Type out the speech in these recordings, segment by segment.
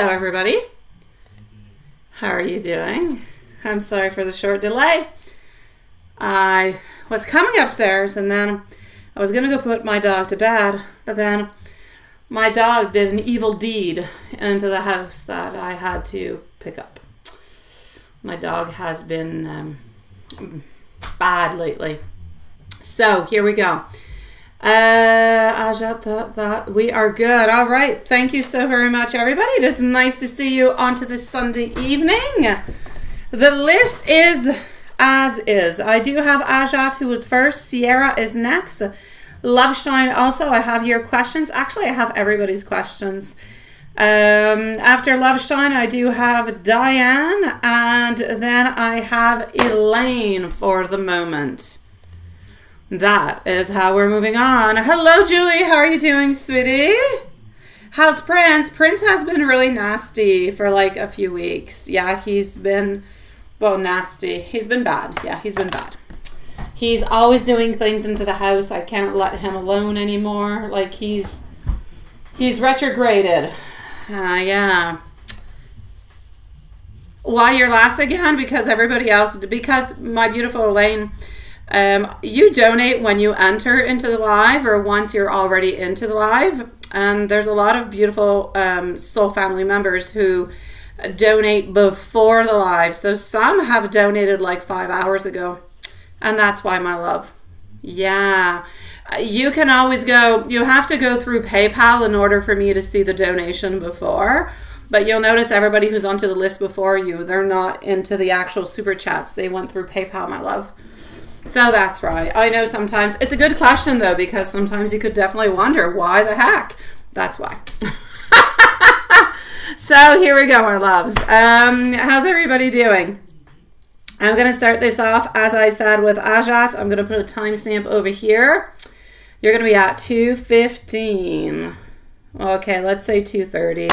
Hello, everybody. How are you doing? I'm sorry for the short delay. I was coming upstairs and then I was going to go put my dog to bed, but then my dog did an evil deed into the house that I had to pick up. My dog has been bad lately. So here we go. Ajat, we are good. All right. Thank you so very much, everybody. It is nice to see you onto this Sunday evening. The list is as is. I do have Ajat, who was first. Sierra is next. Love Shine also. I have your questions. Actually, I have everybody's questions. After Love Shine, I do have Diane, and then I have Elaine for the moment. That is how we're moving on. Hello, Julie. How are you doing, sweetie? How's Prince? Prince has been really nasty for like a few weeks. Yeah, he's been, nasty. He's been bad. Yeah, he's been bad. He's always doing things into the house. I can't let him alone anymore. Like he's retrograded. Yeah. Why you're last again? Because everybody else, because my beautiful Elaine, you donate when you enter into the live or once you're already into the live. And there's a lot of beautiful soul family members who donate before the live. So some have donated like 5 hours ago. And that's why, my love. Yeah. You can always go, you have to go through PayPal in order for me to see the donation before. But you'll notice everybody who's onto the list before you, they're not into the actual super chats. They went through PayPal, my love. So that's right. I know sometimes it's a good question though, because sometimes you could definitely wonder why the heck. That's why. So here we go, my loves. How's everybody doing? I'm going to start this off, as I said, with Ajat. I'm going to put a timestamp over here. You're going to be at 2:15. Okay, let's say 2:30.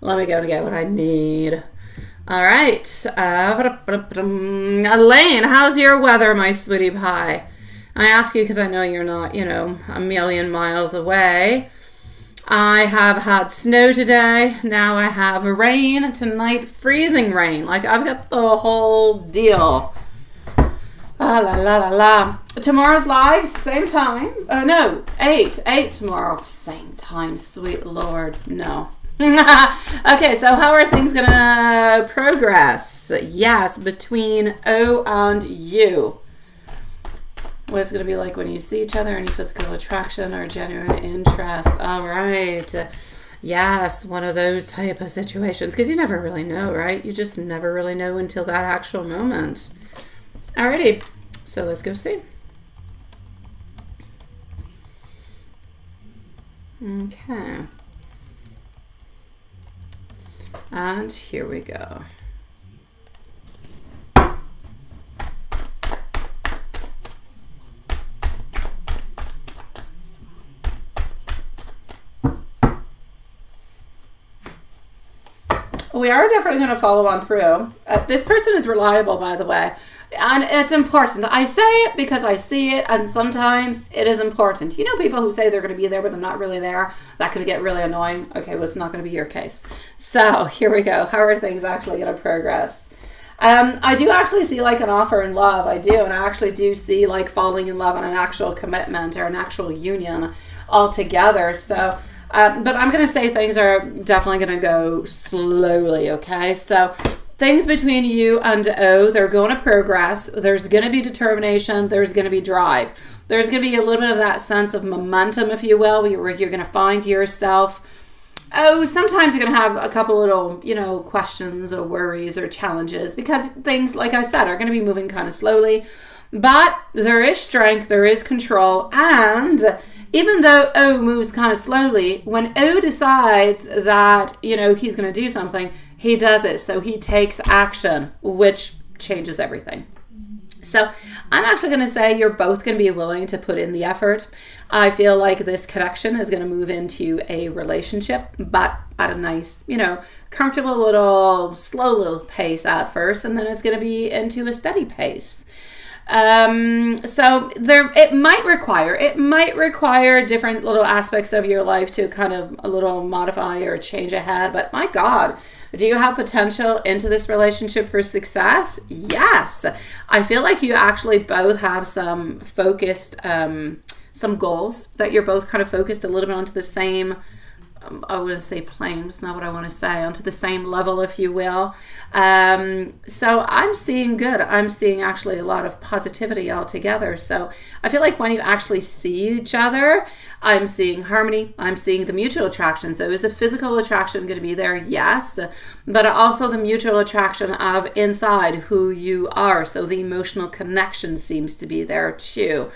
Let me go and get what I need. All right. Elaine, how's your weather, my sweetie pie? I ask you because I know you're not, a million miles away. I have had snow today. Now I have rain tonight, freezing rain. Like I've got the whole deal. La la la la. Tomorrow's live, same time. Oh no, 8 tomorrow. Same time, sweet Lord. No. Okay, so how are things gonna progress? Yes, between O and U. What it's going to be like when you see each other, any physical attraction or genuine interest. All right. Yes, one of those type of situations. Because you never really know, right? You just never really know until that actual moment. Alrighty. So let's go see. Okay. And here we go. We are definitely going to follow on through. This person is reliable, by the way. And it's important. I say it because I see it, and sometimes it is important. You know people who say they're going to be there, but they're not really there? That could get really annoying. Okay, well, it's not going to be your case. So, here we go. How are things actually going to progress? I do actually see like an offer in love. I do. And I actually do see like falling in love and an actual commitment or an actual union altogether. So... but I'm going to say things are definitely going to go slowly, okay? So things between you and O, they're going to progress. There's going to be determination. There's going to be drive. There's going to be a little bit of that sense of momentum, if you will, where you're going to find yourself. Oh, sometimes you're going to have a couple little, questions or worries or challenges because things, like I said, are going to be moving kind of slowly. But there is strength, there is control, and... even though O moves kind of slowly, when O decides that, he's going to do something, he does it. So he takes action, which changes everything. So I'm actually going to say you're both going to be willing to put in the effort. I feel like this connection is going to move into a relationship, but at a nice, comfortable little, slow little pace at first, and then it's going to be into a steady pace. So it might require different little aspects of your life to kind of a little modify or change ahead. But my God, do you have potential into this relationship for success? Yes. I feel like you actually both have some focused, some goals that you're both kind of focused a little bit onto the same, I wouldn't say plane, it's not what I want to say, onto the same level, if you will. So I'm seeing good. I'm seeing actually a lot of positivity altogether. So I feel like when you actually see each other, I'm seeing harmony. I'm seeing the mutual attraction. So is the physical attraction going to be there? Yes. But also the mutual attraction of inside who you are. So the emotional connection seems to be there too.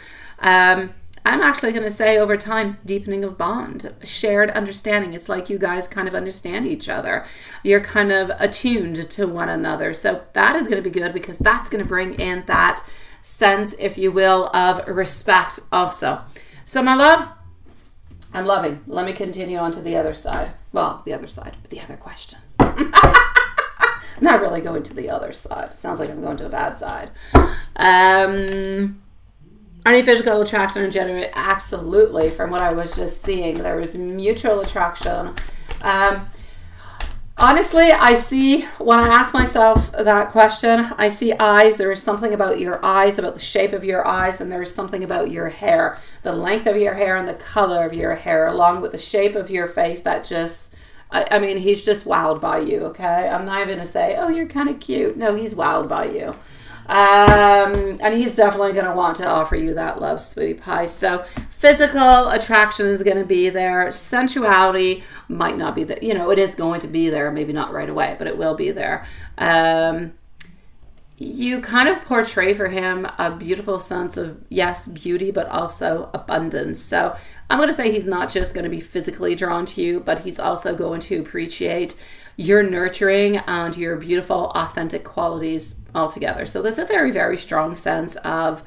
I'm actually going to say over time, deepening of bond, shared understanding. It's like you guys kind of understand each other. You're kind of attuned to one another. So that is going to be good because that's going to bring in that sense, if you will, of respect also. So my love, I'm loving. Let me continue on to the other side. Well, the other side, but the other question. Not really going to the other side. Sounds like I'm going to a bad side. Any physical attraction generate? Absolutely. From what I was just seeing, there was mutual attraction. Honestly, I see, when I ask myself that question, I see eyes. There is something about your eyes, about the shape of your eyes, and there is something about your hair, the length of your hair and the color of your hair, along with the shape of your face that just, I mean, he's just wowed by you, okay? I'm not even going to say, oh, you're kind of cute. No, he's wowed by you. And he's definitely going to want to offer you that love, sweetie pie. So physical attraction is going to be there. Sensuality might not be there. You know, it is going to be there. Maybe not right away, but it will be there. You kind of portray for him a beautiful sense of, yes, beauty, but also abundance. So I'm going to say he's not just going to be physically drawn to you, but he's also going to appreciate your nurturing and your beautiful, authentic qualities altogether. So there's a very, very strong sense of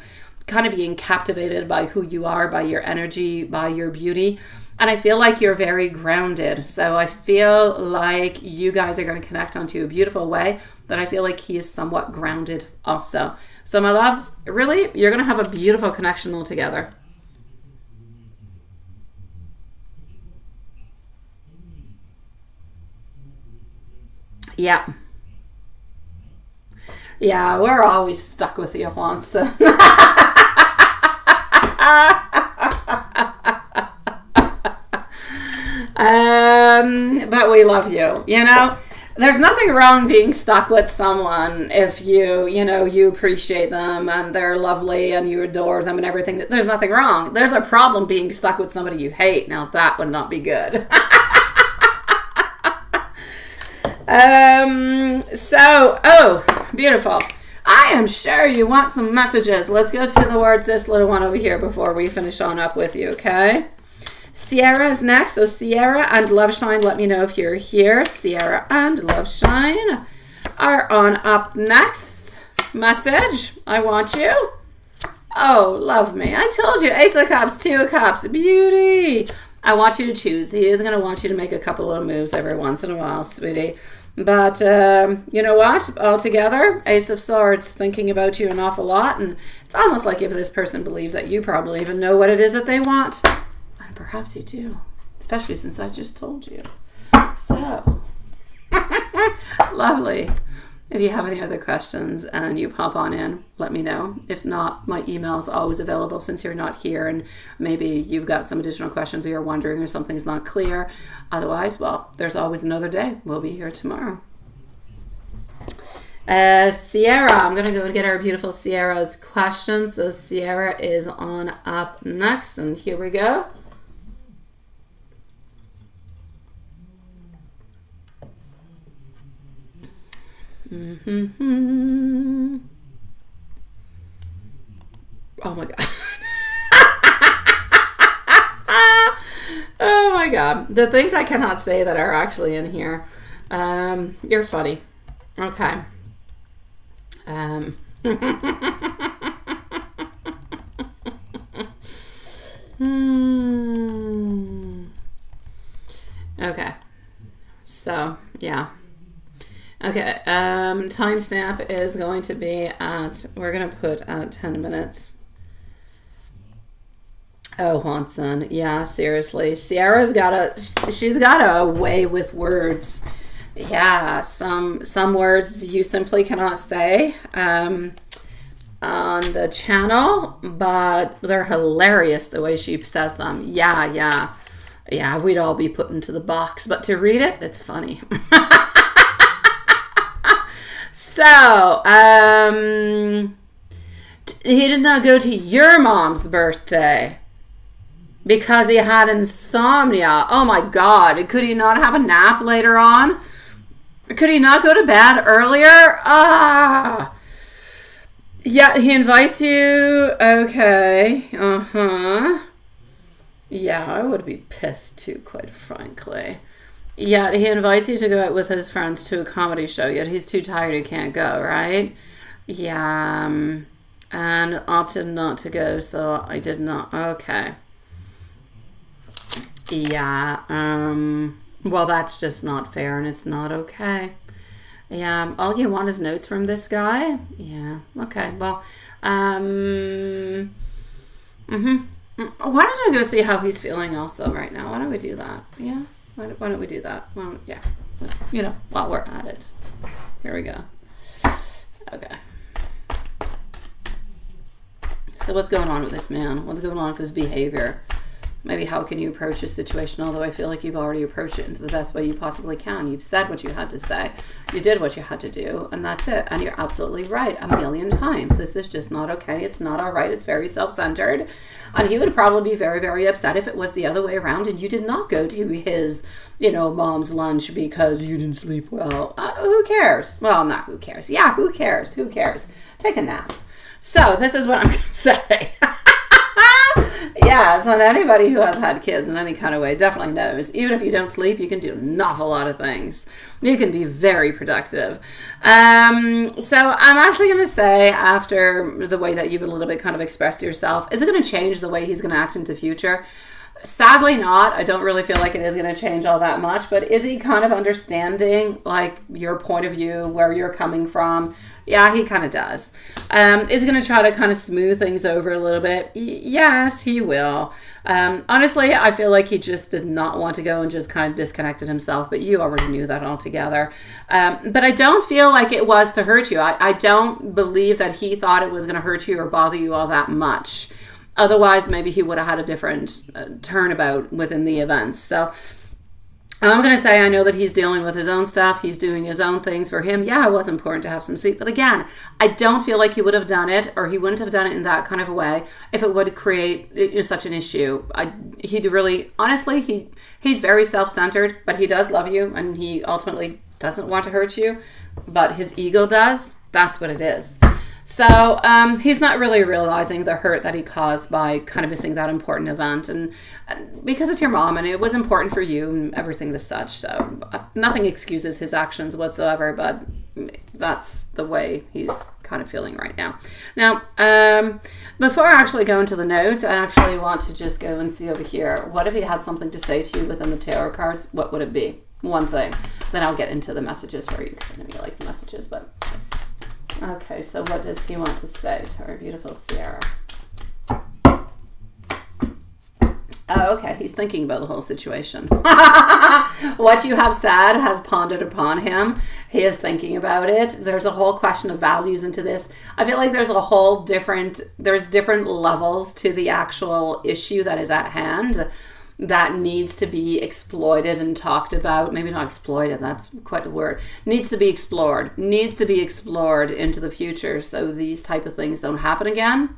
kind of being captivated by who you are, by your energy, by your beauty. And I feel like you're very grounded. So I feel like you guys are going to connect onto a beautiful way, but I feel like he is somewhat grounded also. So my love, really, you're going to have a beautiful connection altogether. Yeah. Yeah, we're always stuck with you, Juanson. But we love you, you know? There's nothing wrong being stuck with someone if you appreciate them and they're lovely and you adore them and everything. There's nothing wrong. There's a problem being stuck with somebody you hate. Now that would not be good. Beautiful. I am sure you want some messages. Let's go to the words, this little one over here, before we finish on up with you, okay? Sierra is next. So Sierra and Loveshine, let me know if you're here. Sierra and Loveshine are on up next. Message, I want you. Oh, love me. I told you, Ace of Cups, Two of Cups, beauty. I want you to choose. He is going to want you to make a couple of moves every once in a while, sweetie. But you know what? Altogether, Ace of Swords, thinking about you an awful lot. And it's almost like if this person believes that you probably even know what it is that they want. And perhaps you do. Especially since I just told you. So, lovely. If you have any other questions and you pop on in, let me know. If not, my email is always available since you're not here and maybe you've got some additional questions or you're wondering or something's not clear. Otherwise, well, there's always another day. We'll be here tomorrow. Sierra, I'm going to go and get our beautiful Sierra's questions. So Sierra is on up next, and here we go. Mm-hmm. Oh my god. Oh my god. The things I cannot say that are actually in here. You're funny. Okay. Okay. So, yeah. Okay, timestamp is going to be at, we're going to put at 10 minutes. Oh, Juanson. Yeah, seriously. Sierra's she's got a way with words. Yeah, some words you simply cannot say on the channel, but they're hilarious the way she says them. Yeah, we'd all be put into the box, but to read it, it's funny. So, he did not go to your mom's birthday because he had insomnia. Oh my God. Could he not have a nap later on? Could he not go to bed earlier? Yeah, he invites you. Okay. Yeah, I would be pissed too, quite frankly. Yeah, he invites you to go out with his friends to a comedy show, yet he's too tired, he can't go, right? Yeah, and opted not to go, so I did not. Okay. Yeah, well, that's just not fair, and it's not okay. Yeah, all you want is notes from this guy? Yeah, okay, well, why don't I go see how he's feeling also right now? Why don't we do that? Yeah? Why don't we do that? Well, yeah. You know, while we're at it. Here we go. Okay. So what's going on with this man? What's going on with his behavior? Maybe how can you approach this situation? Although I feel like you've already approached it into the best way you possibly can. You've said what you had to say. You did what you had to do, and that's it. And you're absolutely right a million times. This is just not okay. It's not all right. It's very self-centered. And he would probably be very, very upset if it was the other way around and you did not go to his, mom's lunch because you didn't sleep well. Who cares? Well, not who cares. Yeah, who cares? Who cares? Take a nap. So this is what I'm going to say. Yeah, so anybody who has had kids in any kind of way definitely knows, even if you don't sleep, you can do an awful lot of things. You can be very productive. So I'm actually going to say, after the way that you've a little bit kind of expressed yourself, is it going to change the way he's going to act into future? Sadly not. I don't really feel like it is going to change all that much, but is he kind of understanding, like, your point of view, where you're coming from? Yeah, he kind of does. Is he going to try to kind of smooth things over a little bit? Yes, he will. Honestly, I feel like he just did not want to go and just kind of disconnected himself, but you already knew that altogether. But I don't feel like it was to hurt you. I don't believe that he thought it was going to hurt you or bother you all that much. Otherwise, maybe he would have had a different turnabout within the events. So I'm going to say I know that he's dealing with his own stuff. He's doing his own things for him. Yeah, it was important to have some sleep. But again, I don't feel like he would have done it, or he wouldn't have done it in that kind of a way if it would create such an issue. He'd really, honestly, he's very self-centered, but he does love you, and he ultimately doesn't want to hurt you. But his ego does. That's what it is. So he's not really realizing the hurt that he caused by kind of missing that important event, and because it's your mom and it was important for you and everything as such. So nothing excuses his actions whatsoever, but that's the way he's kind of feeling right now. Now, before I actually go into the notes, I actually want to just go and see over here. What if he had something to say to you within the tarot cards? What would it be? One thing. Then I'll get into the messages for you, because I know you like the messages, but... Okay, so what does he want to say to our beautiful Sierra? Oh, okay, he's thinking about the whole situation. What you have said has pondered upon him. He is thinking about it. There's a whole question of values into this. I feel like there's different levels to the actual issue that is at hand that needs to be exploited and talked about. Maybe not exploited, that's quite a word. Needs to be explored into the future, so these type of things don't happen again.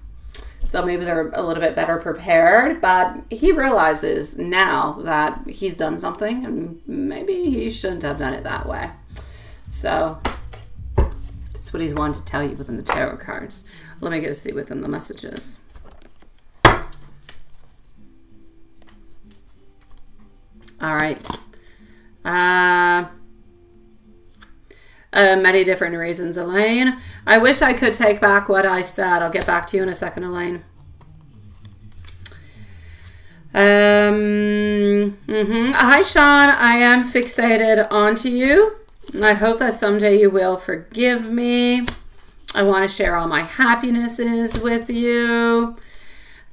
So maybe they're a little bit better prepared, but he realizes now that he's done something and maybe he shouldn't have done it that way. So that's what he's wanted to tell you within the tarot cards. Let me go see within the messages. All right. Many different reasons, Elaine. I wish I could take back what I said. I'll get back to you in a second, Elaine. Hi, Sean. I am fixated onto you. I hope that someday you will forgive me. I want to share all my happinesses with you.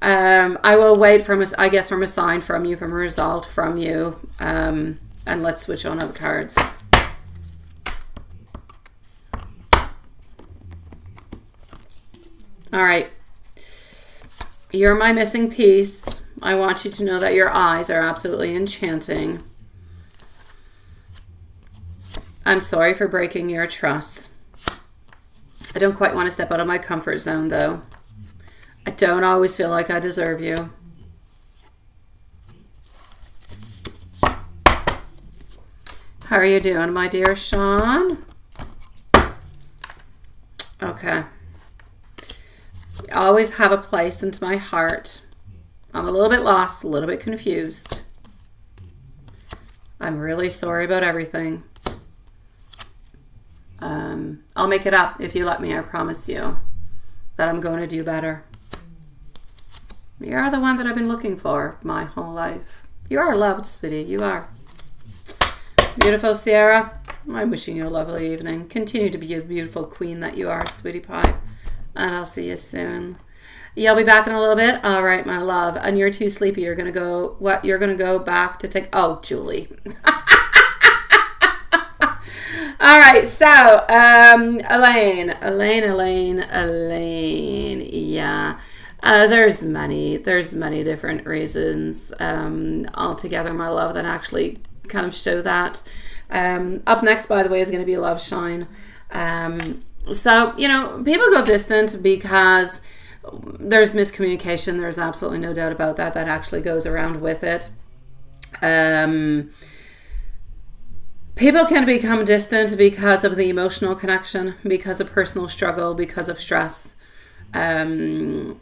I will wait for a sign from you, from a result from you. And let's switch on up cards. All right. You're my missing piece. I want you to know that your eyes are absolutely enchanting. I'm sorry for breaking your trust. I don't quite want to step out of my comfort zone, though. I don't always feel like I deserve you. How are you doing, my dear Sean? Okay. You always have a place into my heart. I'm a little bit lost, a little bit confused. I'm really sorry about everything. I'll make it up if you let me. I promise you that I'm going to do better. You're the one that I've been looking for my whole life. You are loved, sweetie. You are. Beautiful Sierra, I'm wishing you a lovely evening. Continue to be a beautiful queen that you are, sweetie pie. And I'll see you soon. You'll be back in a little bit. All right, my love. And you're too sleepy. You're going to go, what? You're going to go back to take, oh, Julie. All right, so Elaine. Yeah, there's many different reasons altogether, my love, that actually kind of show that. Up next, by the way, is going to be Love Shine. So, you know, people go distant because there's miscommunication. There's absolutely no doubt about that. That actually goes around with it. People can become distant because of the emotional connection, because of personal struggle, because of stress. And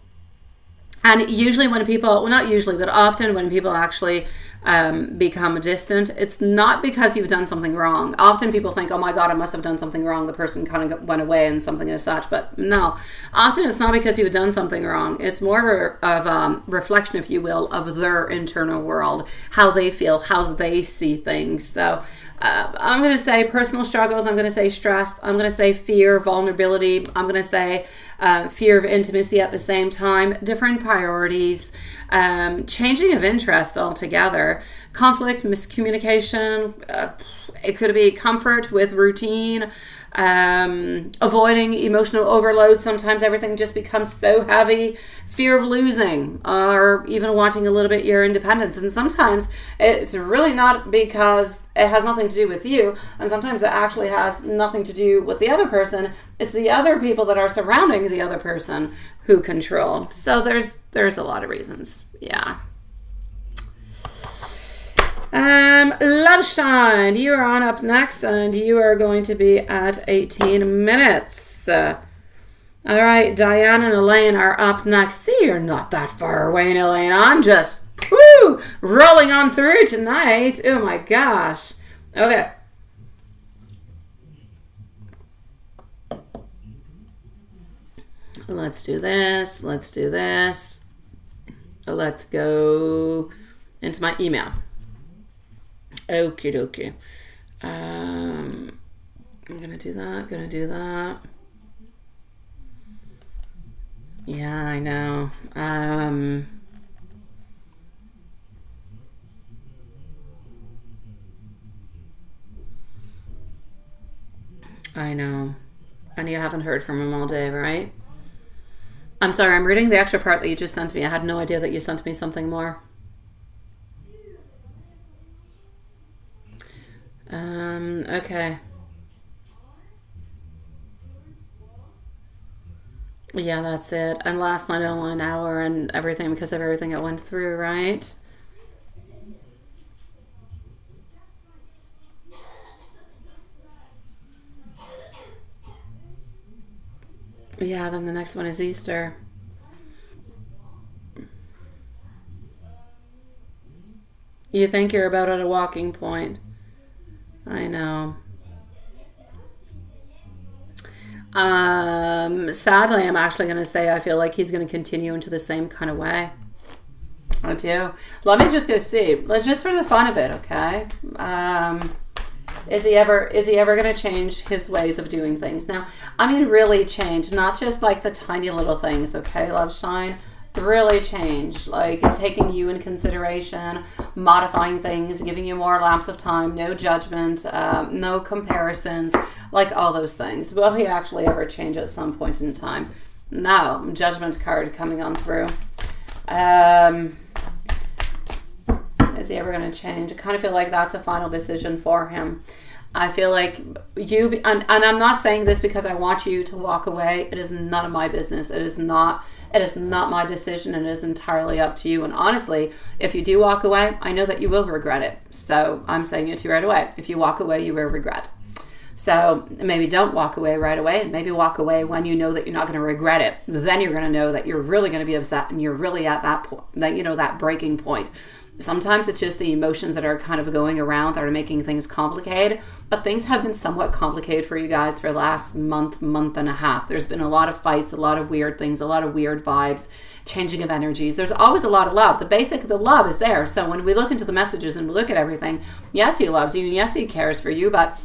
usually when people, well, not usually, but often when people actually become distant, it's not because you've done something wrong. Often people think, oh my God, I must have done something wrong. The person kind of went away and something as such. But no, often it's not because you've done something wrong. It's more of reflection, if you will, of their internal world, how they feel, how they see things. So I'm going to say personal struggles. I'm going to say stress. I'm going to say fear, vulnerability. I'm going to say fear of intimacy at the same time, different priorities, changing of interest altogether, conflict, miscommunication. It could be comfort with routine, avoiding emotional overload. Sometimes everything just becomes so heavy, fear of losing, or even wanting a little bit your independence. And sometimes it's really not because it has nothing to do with you, and sometimes it actually has nothing to do with the other person. It's the other people that are surrounding the other person who control. So there's a lot of reasons. Yeah. Love Shine, you are on up next, and you are going to be at 18 minutes. All right, Diane and Elaine are up next. See, you're not that far away, Elaine. I'm just rolling on through tonight. Oh my gosh. Okay. Let's do this. Let's do this. Let's go into my email. Okie dokie. I'm gonna do that. Yeah, I know. I know. And you haven't heard from him all day, right? I'm sorry, I'm reading the extra part that you just sent me. I had no idea that you sent me something more. Okay. Yeah, that's it. And last night only an hour and everything because of everything that went through, right? Yeah, then the next one is Easter. You think you're about at a walking point. I know. Sadly, I'm actually going to say I feel like he's going to continue into the same kind of way. I do. Let me just go see. Let's just for the fun of it, okay? Is he ever going to change his ways of doing things? Now, I mean really change, not just like the tiny little things, okay, love shine? Really change, like taking you in consideration, modifying things, giving you more lapse of time, no judgment, no comparisons, like all those things. Will he actually ever change at some point in time? No. Judgment card coming on through. Is he ever going to change? I kind of feel like that's a final decision for him. I feel like you, and I'm not saying this because I want you to walk away. It is none of my business. It is not my decision, and it is entirely up to you. And honestly, if you do walk away, I know that you will regret it. So I'm saying it to you right away. If you walk away, you will regret. So maybe don't walk away right away, and maybe walk away when you know that you're not going to regret it. Then you're going to know that you're really going to be upset, and you're really at that point, that breaking point. Sometimes it's just the emotions that are kind of going around that are making things complicated, but things have been somewhat complicated for you guys for the last month and a half. There's been a lot of fights, a lot of weird things, a lot of weird vibes, changing of energies. There's always a lot of love. The love is there. So when we look into the messages and we look at everything, yes, he loves you, and yes, he cares for you, but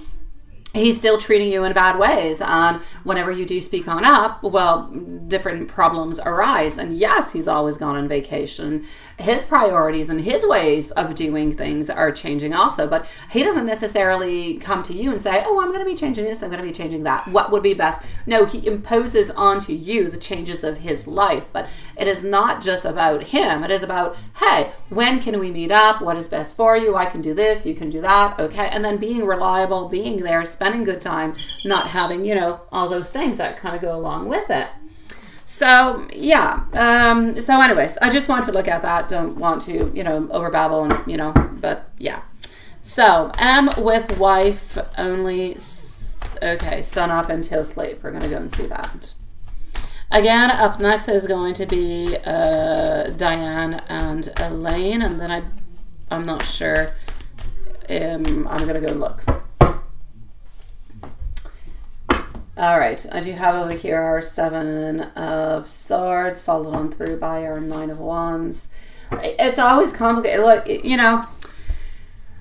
he's still treating you in bad ways. And whenever you do speak on up, well, different problems arise. And yes, he's always gone on vacation. His priorities and his ways of doing things are changing also. But he doesn't necessarily come to you and say, oh, I'm going to be changing this, I'm going to be changing that. What would be best? No, he imposes onto you the changes of his life. But it is not just about him. It is about, hey, when can we meet up? What is best for you? I can do this, you can do that. Okay. And then being reliable, being there, spending good time, not having, all those things that kind of go along with it. So, yeah. So anyways, I just want to look at that. Don't want to, overbabble and, but yeah. So, M with wife only. Okay. Sun up until sleep. We're going to go and see that. Again, up next is going to be Diane and Elaine. And then I'm not sure. I'm going to go and look. All right, I do have over here our 7 of Swords, followed on through by our 9 of Wands. It's always complicated. Look,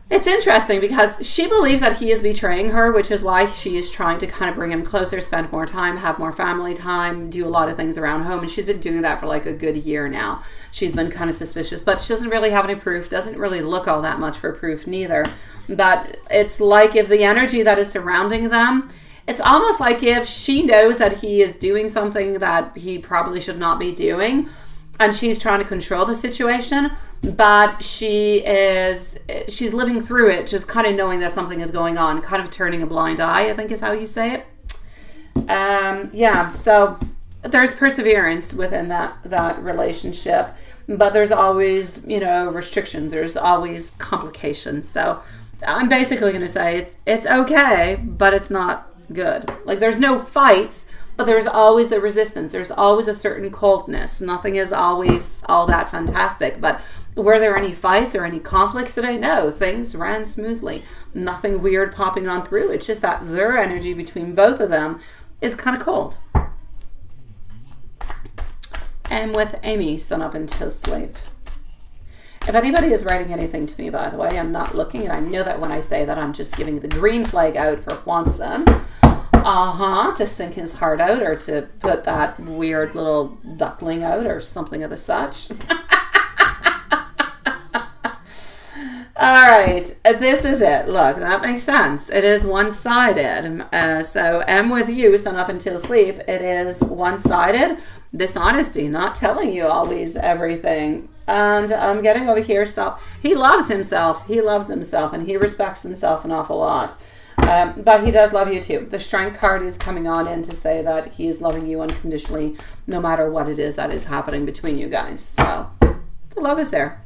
it's interesting because she believes that he is betraying her, which is why she is trying to kind of bring him closer, spend more time, have more family time, do a lot of things around home. And she's been doing that for like a good year now. She's been kind of suspicious, but she doesn't really have any proof, doesn't really look all that much for proof neither. But it's like if the energy that is surrounding them, it's almost like if she knows that he is doing something that he probably should not be doing, and she's trying to control the situation, but she's living through it, just kind of knowing that something is going on, kind of turning a blind eye, I think is how you say it. Yeah, so there's perseverance within that relationship, but there's always, restrictions. There's always complications. So I'm basically going to say it's okay, but it's not good. Like, there's no fights, but there's always the resistance. There's always a certain coldness. Nothing is always all that fantastic. But were there any fights or any conflicts today? No, things ran smoothly. Nothing weird popping on through. It's just that their energy between both of them is kind of cold. And with Amy, sun up until sleep. If anybody is writing anything to me, by the way, I'm not looking, and I know that when I say that, I'm just giving the green flag out for Juanson. To sink his heart out, or to put that weird little duckling out, or something of the such. All right, this is it. Look, that makes sense. It is one-sided. So M with you, sun up until sleep, it is one-sided. Dishonesty, not telling you always everything. And I'm getting over here, so he loves himself. He loves himself, and he respects himself an awful lot. But he does love you too. The Strength card is coming on in to say that he is loving you unconditionally, no matter what it is that is happening between you guys. So the love is there.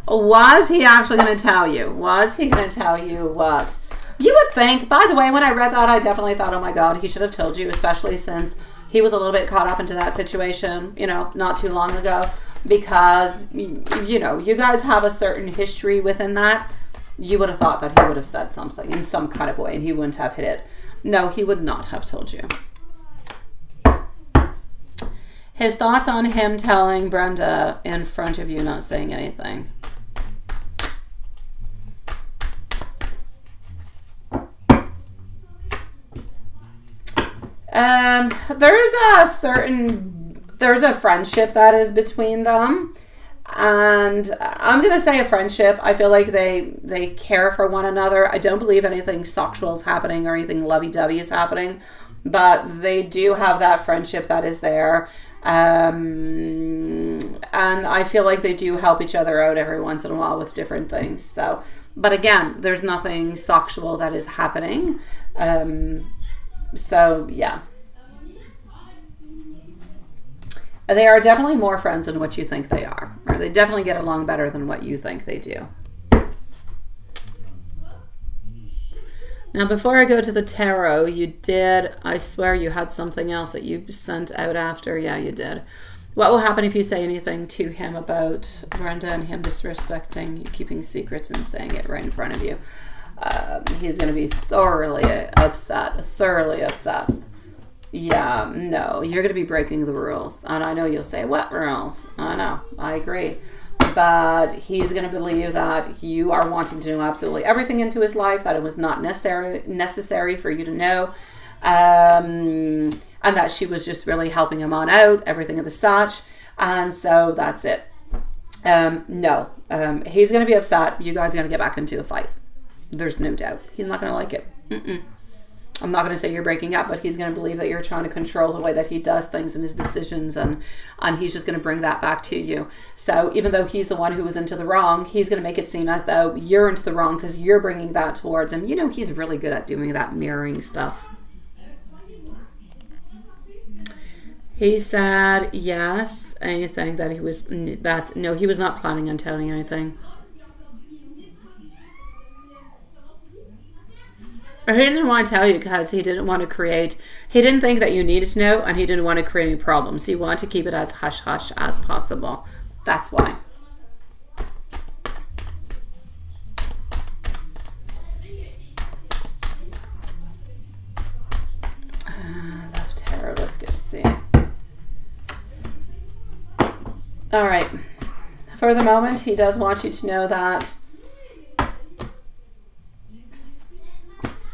Was he actually going to tell you? Was he going to tell you what? You would think, by the way, when I read that, I definitely thought, oh my God, he should have told you, especially since he was a little bit caught up into that situation, not too long ago, because, you guys have a certain history within that. You would have thought that he would have said something in some kind of way, and he wouldn't have hit it. No, he would not have told you. His thoughts on him telling Brenda in front of you, not saying anything. There's a friendship that is between them. And I'm going to say a friendship. I feel like they care for one another. I don't believe anything sexual is happening or anything lovey-dovey is happening. But they do have that friendship that is there. And I feel like they do help each other out every once in a while with different things. So, but again, there's nothing sexual that is happening. So, yeah. They are definitely more friends than what you think they are. Or they definitely get along better than what you think they do. Now, before I go to the tarot, you did, I swear you had something else that you sent out after. Yeah, you did. What will happen if you say anything to him about Brenda and him disrespecting you, keeping secrets and saying it right in front of you? He's going to be thoroughly upset. Yeah, no, you're going to be breaking the rules. And I know you'll say, what rules? I know, I agree. But he's going to believe that you are wanting to know absolutely everything into his life, that it was not necessary for you to know, and that she was just really helping him on out, everything of the such. And so that's it. No, he's going to be upset. You guys are going to get back into a fight. There's no doubt. He's not going to like it. I'm not going to say you're breaking up, but he's going to believe that you're trying to control the way that he does things and his decisions, and he's just going to bring that back to you. So even though he's the one who was into the wrong, he's going to make it seem as though you're into the wrong because you're bringing that towards him. You know, he's really good at doing that mirroring stuff. He said yes. Anything that he was, no, he was not planning on telling anything. He didn't want to tell you because he didn't want to he didn't think that you needed to know, and he didn't want to create any problems. He wanted to keep it as hush-hush as possible. That's why. Love tarot. Let's go see. All right. For the moment, he does want you to know that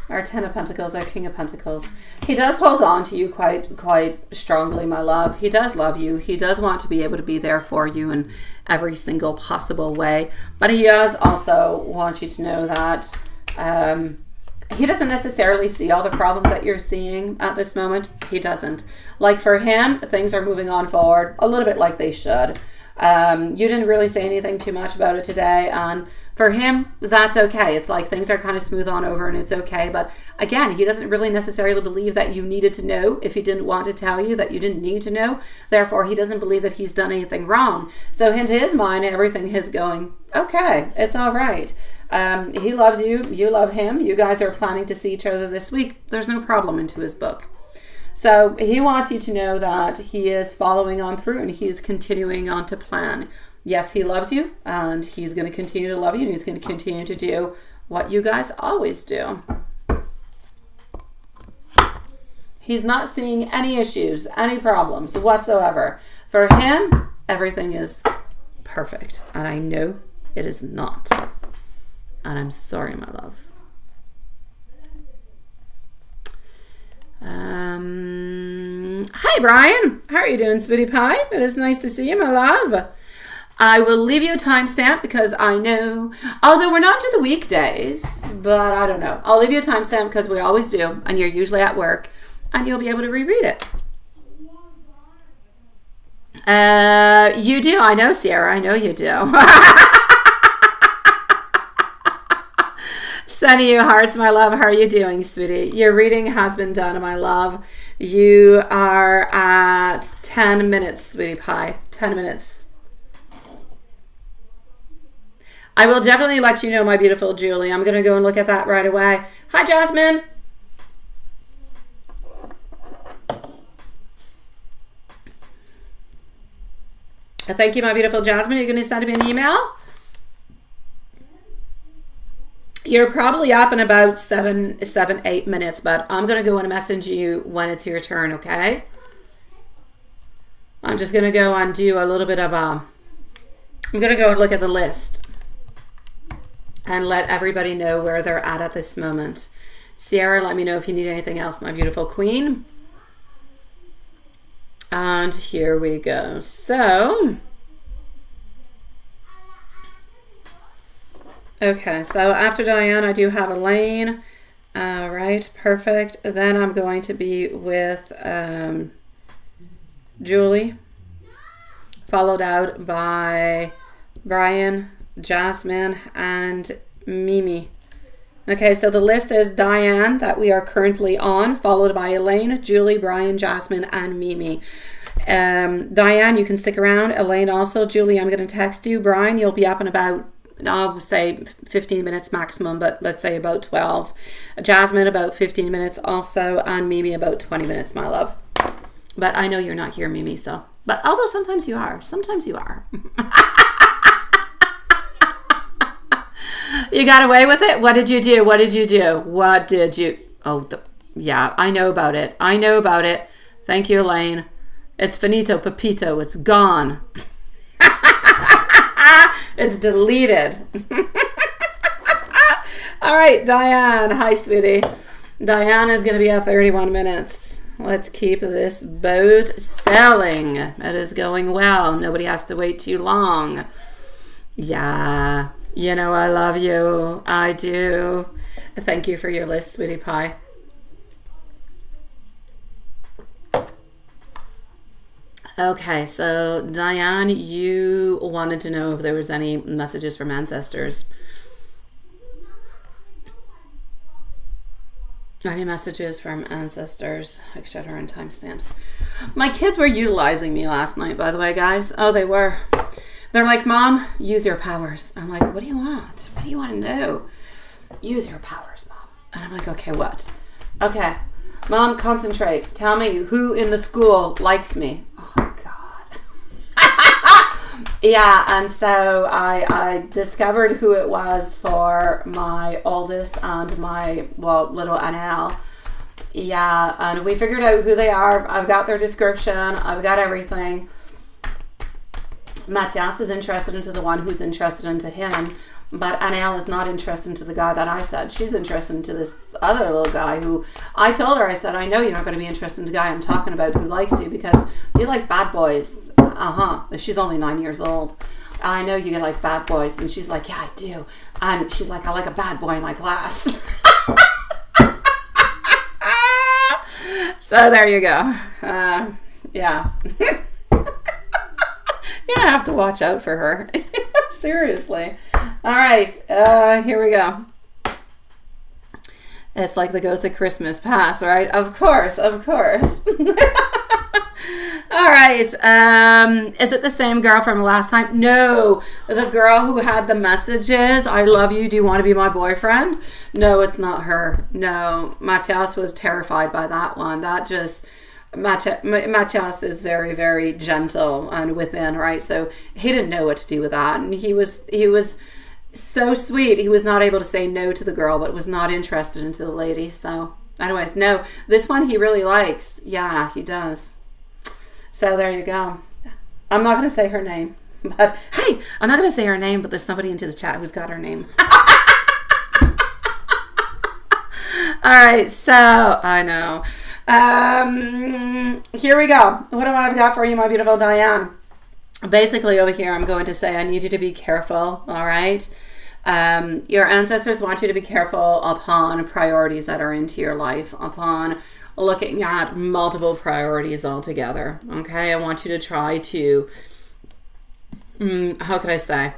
our Ten of Pentacles, our King of Pentacles. He does hold on to you quite strongly, my love. He does love you. He does want to be able to be there for you in every single possible way. But he does also want you to know that he doesn't necessarily see all the problems that you're seeing at this moment. He doesn't. Like for him, things are moving on forward a little bit like they should. You didn't really say anything too much about it today, and for him, that's okay. It's like things are kind of smooth on over and it's okay. But again, he doesn't really necessarily believe that you needed to know if he didn't want to tell you that you didn't need to know. Therefore, he doesn't believe that he's done anything wrong. So into his mind, everything is going, okay, it's all right. He loves you. You love him. You guys are planning to see each other this week. There's no problem into his book. So he wants you to know that he is following on through and he's continuing on to plan. Yes, he loves you, and he's going to continue to love you, and he's going to continue to do what you guys always do. He's not seeing any issues, any problems whatsoever. For him, everything is perfect, and I know it is not. And I'm sorry, my love. Hi, Brian. How are you doing, sweetie pie? It is nice to see you, my love. I will leave you a timestamp because I know, although we're not to the weekdays, but I don't know. I'll leave you a timestamp because we always do, and you're usually at work, and you'll be able to reread it. You do. I know, Sierra. I know you do. Sending you hearts, my love. How are you doing, sweetie? Your reading has been done, my love. You are at 10 minutes, sweetie pie. 10 minutes. I will definitely let you know, my beautiful Julie. I'm going to go and look at that right away. Hi, Jasmine. Thank you, my beautiful Jasmine. You're going to send me an email? You're probably up in about 8 minutes, but I'm going to go and message you when it's your turn, okay? I'm just going to go and do a little bit of I'm going to go and look at the list and let everybody know where they're at this moment. Sierra, let me know if you need anything else, my beautiful queen. And here we go. So, okay, so after Diane, I do have Elaine. All right, perfect. Then I'm going to be with Julie, followed out by Brian, Jasmine, and Mimi. Okay, so the list is Diane that we are currently on, followed by Elaine, Julie, Brian, Jasmine, and Mimi. Diane, you can stick around. Elaine also. Julie, I'm going to text you. Brian, you'll be up in about, I'll say 15 minutes maximum, but let's say about 12. Jasmine, about 15 minutes also, and Mimi, about 20 minutes, my love. But I know you're not here, Mimi, so. But although sometimes you are. Sometimes you are. You got away with it? What did you do? What did you do? What did you... Oh, yeah, I know about it. I know about it. Thank you, Elaine. It's finito, Pepito. It's gone. It's deleted. All right, Diane. Hi, sweetie. Diane is going to be at 31 minutes. Let's keep this boat sailing. It is going well. Nobody has to wait too long. Yeah. You know I love you. I do. Thank you for your list, sweetie pie. Okay, so Diane, you wanted to know if there was any messages from ancestors. Any messages from ancestors? Etc. and timestamps. My kids were utilizing me last night, by the way, guys. Oh, they were. They're like, Mom, use your powers. I'm like, what do you want? What do you want to know? Use your powers, Mom. And I'm like, okay, what? Okay, Mom, concentrate. Tell me who in the school likes me. Oh, God. Yeah, and so I discovered who it was for my oldest and my, well, little Anel. Yeah, and we figured out who they are. I've got their description. I've got everything. Matthias is interested into the one who's interested into him, but Anel is not interested into the guy that I said. She's interested into this other little guy who I told her, I said, I know you're not going to be interested in the guy I'm talking about who likes you because you like bad boys. She's only 9 years old. I know you like bad boys. And she's like, yeah, I do. And she's like, I like a bad boy in my class. So there you go. Yeah. You have to watch out for her. Seriously. All right. Here we go. It's like the Ghost of Christmas Past, right? Of course. Of course. All right. Is it the same girl from last time? No. The girl who had the messages. I love you. Do you want to be my boyfriend? No, it's not her. No. Matthias was terrified by that one. That just... Matthias is very, very gentle and within, right? So he didn't know what to do with that. And he was so sweet. He was not able to say no to the girl, but was not interested into the lady. So anyways, no, this one he really likes. Yeah, he does. So there you go. I'm not going to say her name, but hey, I'm not going to say her name, but there's somebody into the chat who's got her name. All right. So I know. Here we go. What do I got for you, my beautiful Diane? Basically over here, I'm going to say I need you to be careful. All right. Your ancestors want you to be careful upon priorities that are into your life, upon looking at multiple priorities altogether. Okay. I want you to try to, how could I say?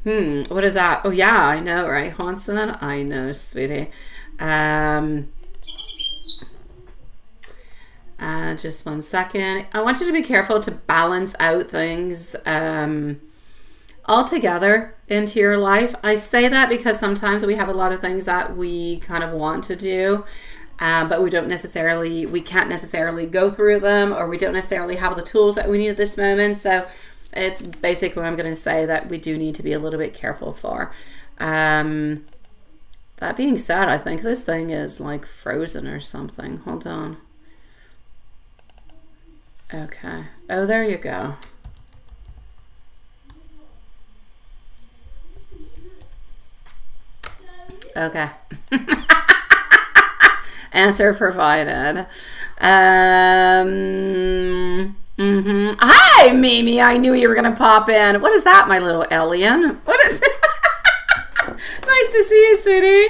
What is that? Oh yeah, I know, right? Hanson? I know, sweetie. Just 1 second. I want you to be careful to balance out things altogether into your life. I say that because sometimes we have a lot of things that we kind of want to do, but we can't necessarily go through them, or we don't necessarily have the tools that we need at this moment. So it's basically what I'm going to say that we do need to be a little bit careful for. That being said, I think this thing is like frozen or something. Hold on. Okay. Oh, there you go. Okay. Answer provided. Hi, Mimi. I knew you were going to pop in. What is that, my little alien? What is it? Nice to see you, sweetie.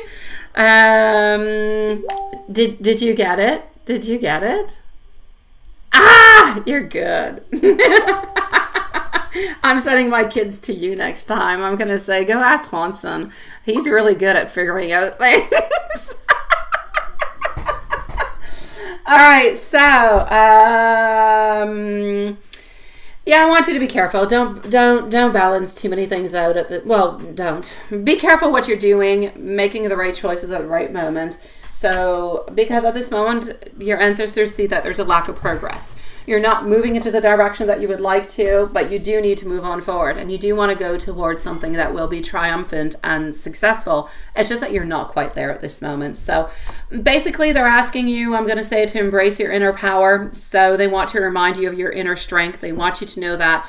Did you get it? Did you get it? Ah, you're good. I'm sending my kids to you next time. I'm going to say, go ask Swanson. He's really good at figuring out things. All right, so yeah, I want you to be careful. Don't balance too many things out at the don't. Be careful what you're doing, making the right choices at the right moment. So, because at this moment, your ancestors see that there's a lack of progress. You're not moving into the direction that you would like to, but you do need to move on forward. And you do want to go towards something that will be triumphant and successful. It's just that you're not quite there at this moment. So, basically, they're asking you, I'm going to say, to embrace your inner power. So, they want to remind you of your inner strength. They want you to know that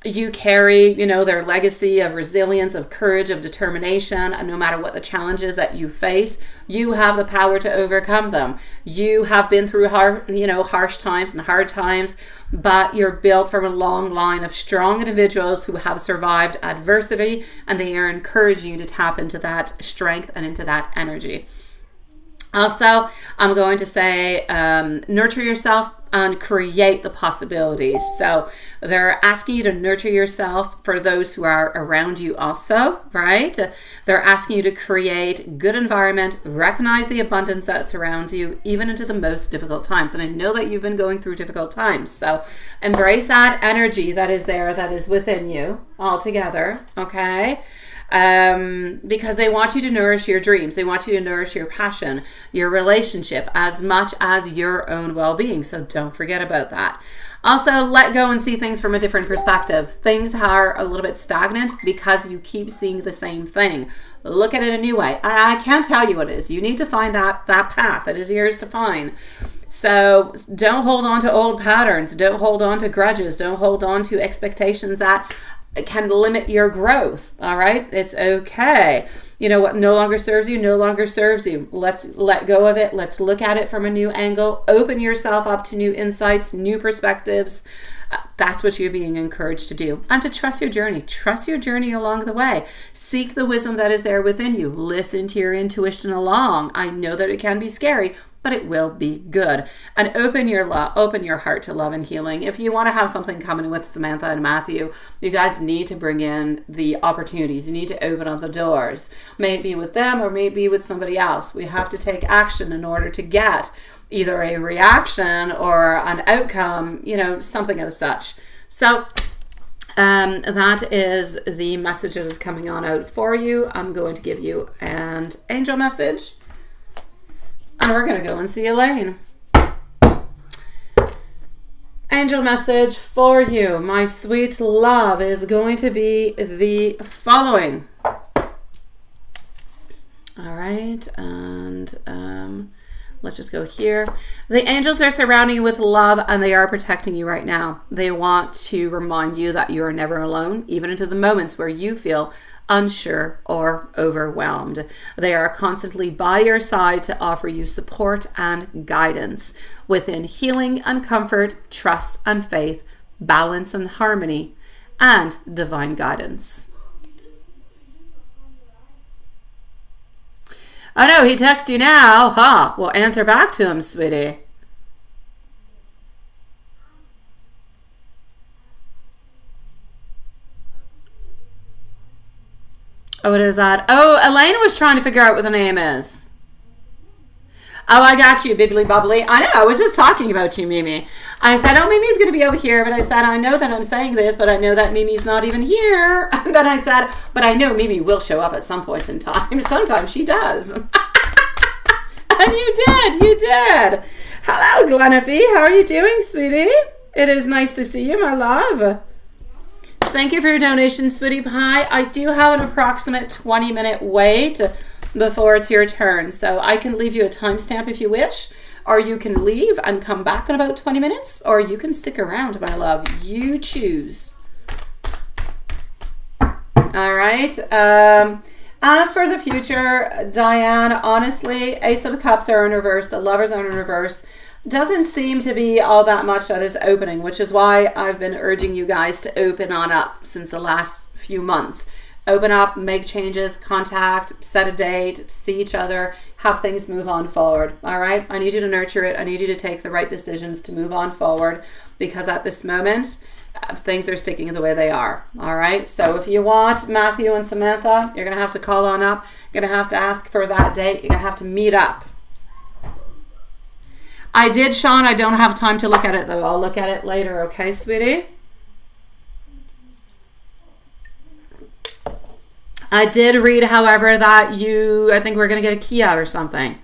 you carry, their legacy of resilience, of courage, of determination, and no matter what the challenges that you face, you have the power to overcome them. You have been through harsh times and hard times, but you're built from a long line of strong individuals who have survived adversity, and they are encouraging you to tap into that strength and into that energy. Also, I'm going to say, nurture yourself and create the possibilities. So they're asking you to nurture yourself for those who are around you also, right? They're asking you to create good environment, recognize the abundance that surrounds you, even into the most difficult times. And I know that you've been going through difficult times. So embrace that energy that is there, that is within you altogether, okay? Because they want you to nourish your dreams. They want you to nourish your passion, your relationship, as much as your own well-being. So don't forget about that. Also, let go and see things from a different perspective. Things are a little bit stagnant because you keep seeing the same thing. Look at it a new way. I can't tell you what it is. You need to find that path that is yours to find. So don't hold on to old patterns. Don't hold on to grudges. Don't hold on to expectations that can limit your growth. All right, it's okay. What no longer serves you no longer serves you. Let's let go of it. Let's look at it from a new angle. Open yourself up to new insights, new perspectives. That's what you're being encouraged to do, and to trust your journey. Trust your journey along the way. Seek the wisdom that is there within you. Listen to your intuition along. I know that it can be scary, but it will be good. And open your heart to love and healing. If you want to have something coming with Samantha and Matthew, you guys need to bring in the opportunities. You need to open up the doors. May it be with them or may it be with somebody else. We have to take action in order to get either a reaction or an outcome, something of such. So that is the message that is coming on out for you. I'm going to give you an angel message. And we're going to go and see Elaine. Angel message for you, my sweet love, is going to be the following. All right, and let's just go here. The angels are surrounding you with love, and they are protecting you right now. They want to remind you that you are never alone, even into the moments where you feel unsure or overwhelmed. They are constantly by your side to offer you support and guidance within healing and comfort, trust and faith, balance and harmony, and divine guidance. Oh no, he texts you now. Huh? Well, answer back to him, sweetie. Oh, what is that? Oh, Elaine was trying to figure out what the name is. Oh, I got you, bibbly bubbly. I know, I was just talking about you, Mimi. I said, oh, Mimi's going to be over here. But I said, I know that I'm saying this, but I know that Mimi's not even here. And then I said, but I know Mimi will show up at some point in time. Sometimes she does. And you did. Hello, Glenafee. How are you doing, sweetie? It is nice to see you, my love. Thank you for your donation, sweetie pie. I do have an approximate 20-minute wait before it's your turn. So I can leave you a timestamp if you wish, or you can leave and come back in about 20 minutes, or you can stick around, my love. You choose. All right. As for the future, Diane, honestly, Ace of Cups are in reverse. The Lovers are in reverse. doesn't seem to be all that much that is opening, which is why I've been urging you guys to open on up since the last few months. Open up, make changes, contact, set a date, see each other, have things move on forward. All right. I need you to nurture it. I need you to take the right decisions to move on forward, because at this moment, things are sticking the way they are. All right. So if you want Matthew and Samantha, you're going to have to call on up. You're going to have to ask for that date. You're going to have to meet up. I did, Sean. I don't have time to look at it, though. I'll look at it later. Okay, sweetie? I did read, however, that I think we're going to get a key out or something.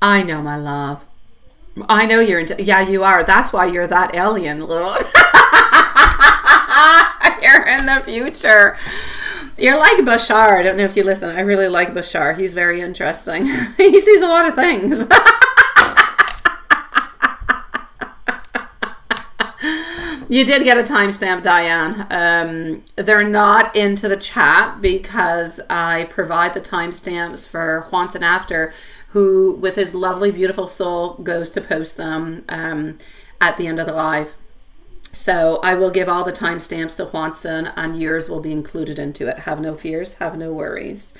I know, my love. I know you're into, yeah, you are. That's why you're that alien, little. You're in the future. You're like Bashar. I don't know if you listen. I really like Bashar. He's very interesting. He sees a lot of things. You did get a timestamp, Diane. They're not into the chat because I provide the timestamps for Juanson After, who, with his lovely, beautiful soul, goes to post them at the end of the live. So I will give all the timestamps to Juanson, and yours will be included into it. Have no fears, have no worries.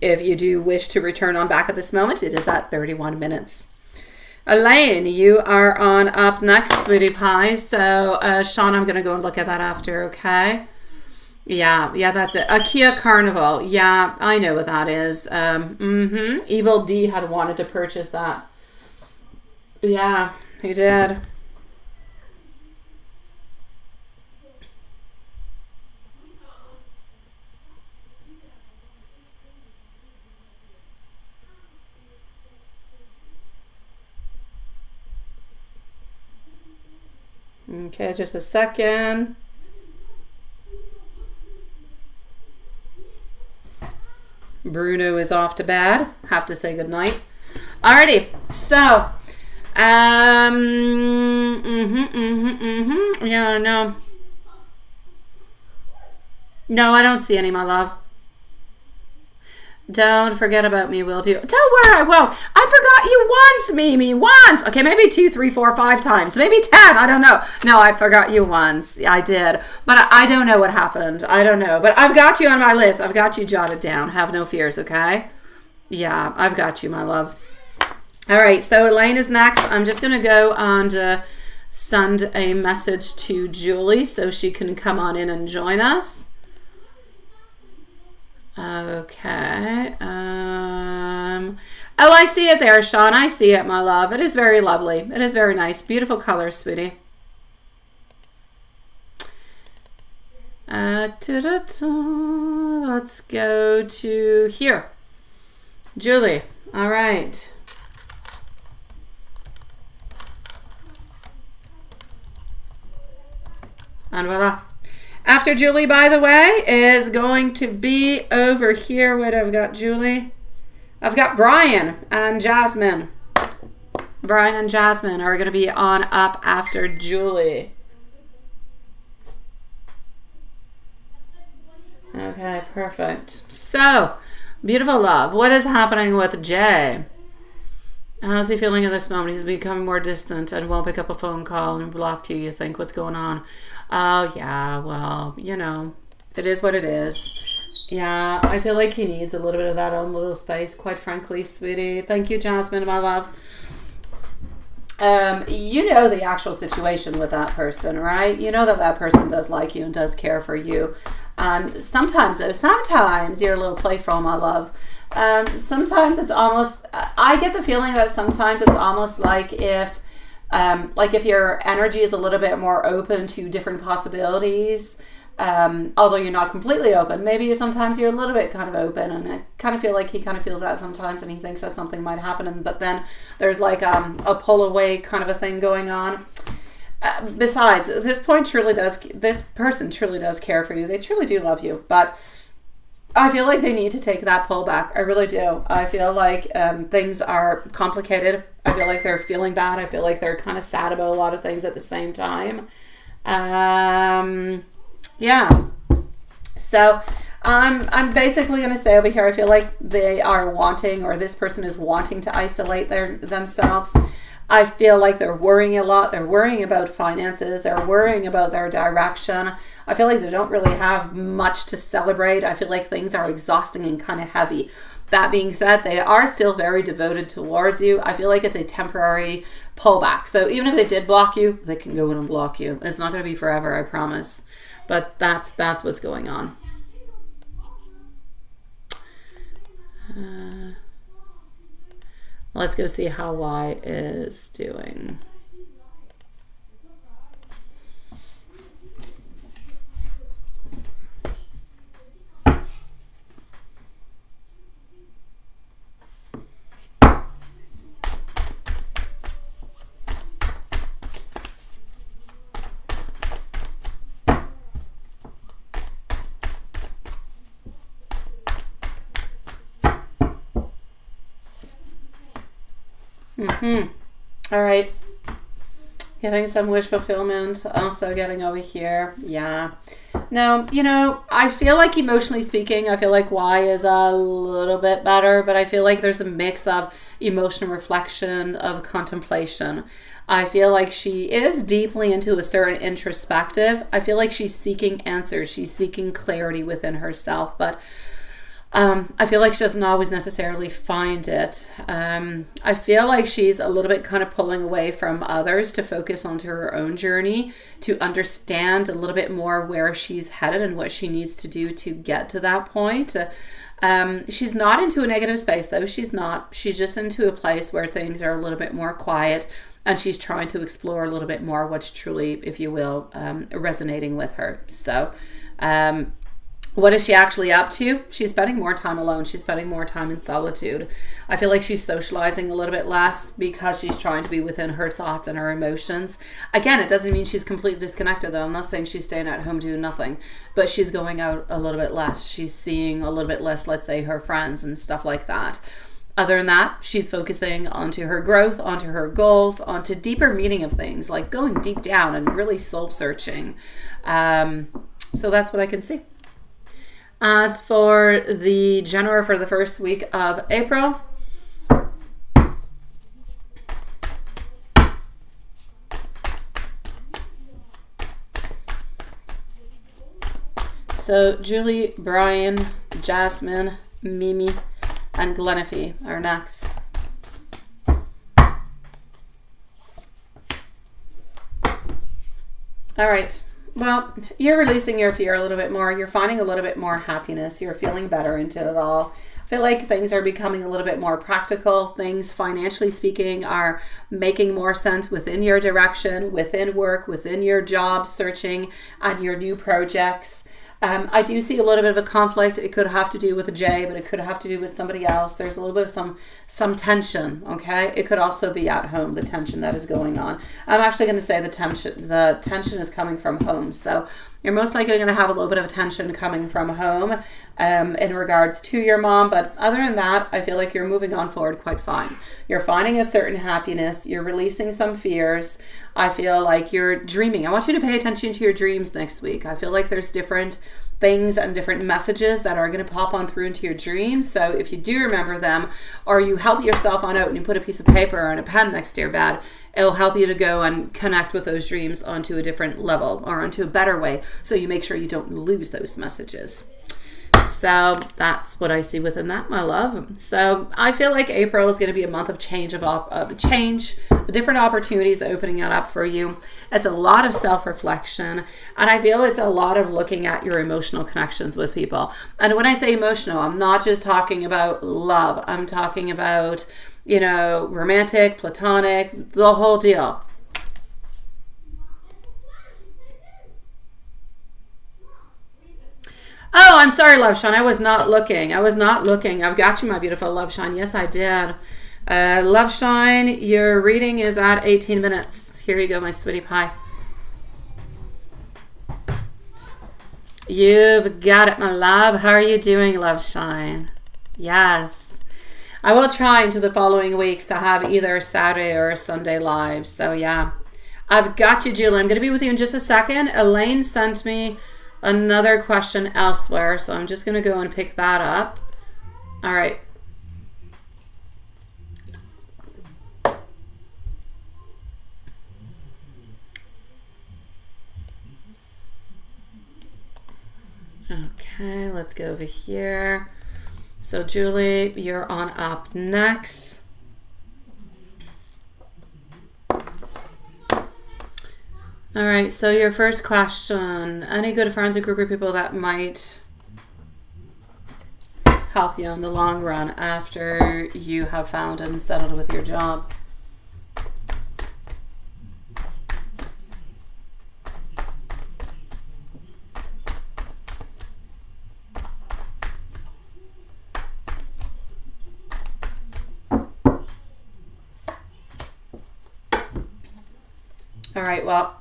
If you do wish to return on back at this moment, it is at 31 minutes. Elaine, you are on up next, sweetie pie. So, Sean, I'm going to go and look at that after, okay? Yeah, that's it. A Kia Carnival. Yeah, I know what that is. Evil D had wanted to purchase that. Yeah, he did. Okay, just a second. Bruno is off to bed. Have to say goodnight. Alrighty, so, yeah, no. No, I don't see any, my love. Don't forget about me, will do. Don't worry, I won't. I forgot you once, Mimi. Once. Okay, maybe 2, 3, 4, 5 times. Maybe 10. I don't know. No, I forgot you once. I did. But I don't know what happened. I don't know. But I've got you on my list. I've got you jotted down. Have no fears, okay? Yeah, I've got you, my love. All right, so Elaine is next. I'm just going to go and send a message to Julie so she can come on in and join us. Okay. Oh, I see it there, Sean. I see it, my love. It is very lovely. It is very nice. Beautiful colors, sweetie. Let's go to here. Julie. All right. And voila. After Julie, by the way, is going to be over here. Wait, I've got Julie. I've got Brian and Jasmine. Brian and Jasmine are going to be on up after Julie. Okay, perfect. So, beautiful love. What is happening with Jay? How's he feeling in this moment? He's becoming more distant and won't pick up a phone call and blocked you. You think, what's going on? Oh, yeah, well, you know, it is what it is. Yeah, I feel like he needs a little bit of that own little space, quite frankly, sweetie. Thank you, Jasmine, my love. You know the actual situation with that person, right? You know that that person does like you and does care for you. Sometimes you're a little playful, my love. Sometimes it's almost, I get the feeling that sometimes it's almost like if your energy is a little bit more open to different possibilities, although you're not completely open, maybe sometimes you're a little bit kind of open, and I kind of feel like he kind of feels that sometimes, and he thinks that something might happen, but then there's like a pull away kind of a thing going on. Besides, this person truly does care for you. They truly do love you, but I feel like they need to take that pull back. I really do. I feel like things are complicated. I feel like they're feeling bad. I feel like they're kind of sad about a lot of things at the same time. Yeah. So I'm basically going to say over here, I feel like they are wanting, or this person is wanting to isolate themselves. I feel like they're worrying a lot. They're worrying about finances. They're worrying about their direction. I feel like they don't really have much to celebrate. I feel like things are exhausting and kind of heavy. That being said, they are still very devoted towards you. I feel like it's a temporary pullback. So even if they did block you, they can go in and block you. It's not going to be forever, I promise. But that's what's going on. Let's go see how Y is doing. All right. Getting some wish fulfillment. Also getting over here. Yeah. No, I feel like emotionally speaking, I feel like Y is a little bit better, but I feel like there's a mix of emotional reflection, of contemplation. I feel like she is deeply into a certain introspective. I feel like she's seeking answers. She's seeking clarity within herself, but I feel like she doesn't always necessarily find it. I feel like she's a little bit kind of pulling away from others to focus onto her own journey, to understand a little bit more where she's headed and what she needs to do to get to that point. She's not into a negative space though. She's not. She's just into a place where things are a little bit more quiet, and she's trying to explore a little bit more what's truly, if you will, resonating with her. So, what is she actually up to? She's spending more time alone. She's spending more time in solitude. I feel like she's socializing a little bit less because she's trying to be within her thoughts and her emotions. Again, it doesn't mean she's completely disconnected though. I'm not saying she's staying at home doing nothing, but she's going out a little bit less. She's seeing a little bit less, let's say, her friends and stuff like that. Other than that, she's focusing onto her growth, onto her goals, onto deeper meaning of things, like going deep down and really soul searching. So that's what I can see. As for the general for the first week of April, so Julie, Brian, Jasmine, Mimi, and Glenafee are next. All right. Well, you're releasing your fear a little bit more. You're finding a little bit more happiness. You're feeling better into it all. I feel like things are becoming a little bit more practical. Things, financially speaking, are making more sense within your direction, within work, within your job searching, and your new projects. I do see a little bit of a conflict. It could have to do with a J, but it could have to do with somebody else. There's a little bit of some tension, okay? It could also be at home, the tension that is going on. I'm actually going to say the tension is coming from home. So you're most likely going to have a little bit of tension coming from home in regards to your mom. But other than that, I feel like you're moving on forward quite fine. You're finding a certain happiness. You're releasing some fears. I feel like you're dreaming. I want you to pay attention to your dreams next week. I feel like there's different things and different messages that are going to pop on through into your dreams. So if you do remember them, or you help yourself on out and you put a piece of paper and a pen next to your bed, it'll help you to go and connect with those dreams onto a different level or onto a better way, so you make sure you don't lose those messages. So that's what I see within that, my love. So I feel like April is going to be a month of change, different opportunities opening it up for you. It's a lot of self-reflection, and I feel it's a lot of looking at your emotional connections with people. And when I say emotional, I'm not just talking about love. I'm talking about, romantic, platonic, the whole deal. Oh, I'm sorry, Love Shine. I was not looking. I've got you, my beautiful Love Shine. Yes, I did. Love Shine, your reading is at 18 minutes. Here you go, my sweetie pie. You've got it, my love. How are you doing, Love Shine? Yes. I will try into the following weeks to have either a Saturday or a Sunday live. So, yeah. I've got you, Julie. I'm going to be with you in just a second. Elaine sent me another question elsewhere, so I'm just going to go and pick that up. All right. Okay, let's go over here. So Julie, you're on up next. All right, so your first question, any good friends or group of people that might help you in the long run after you have found and settled with your job? All right, well,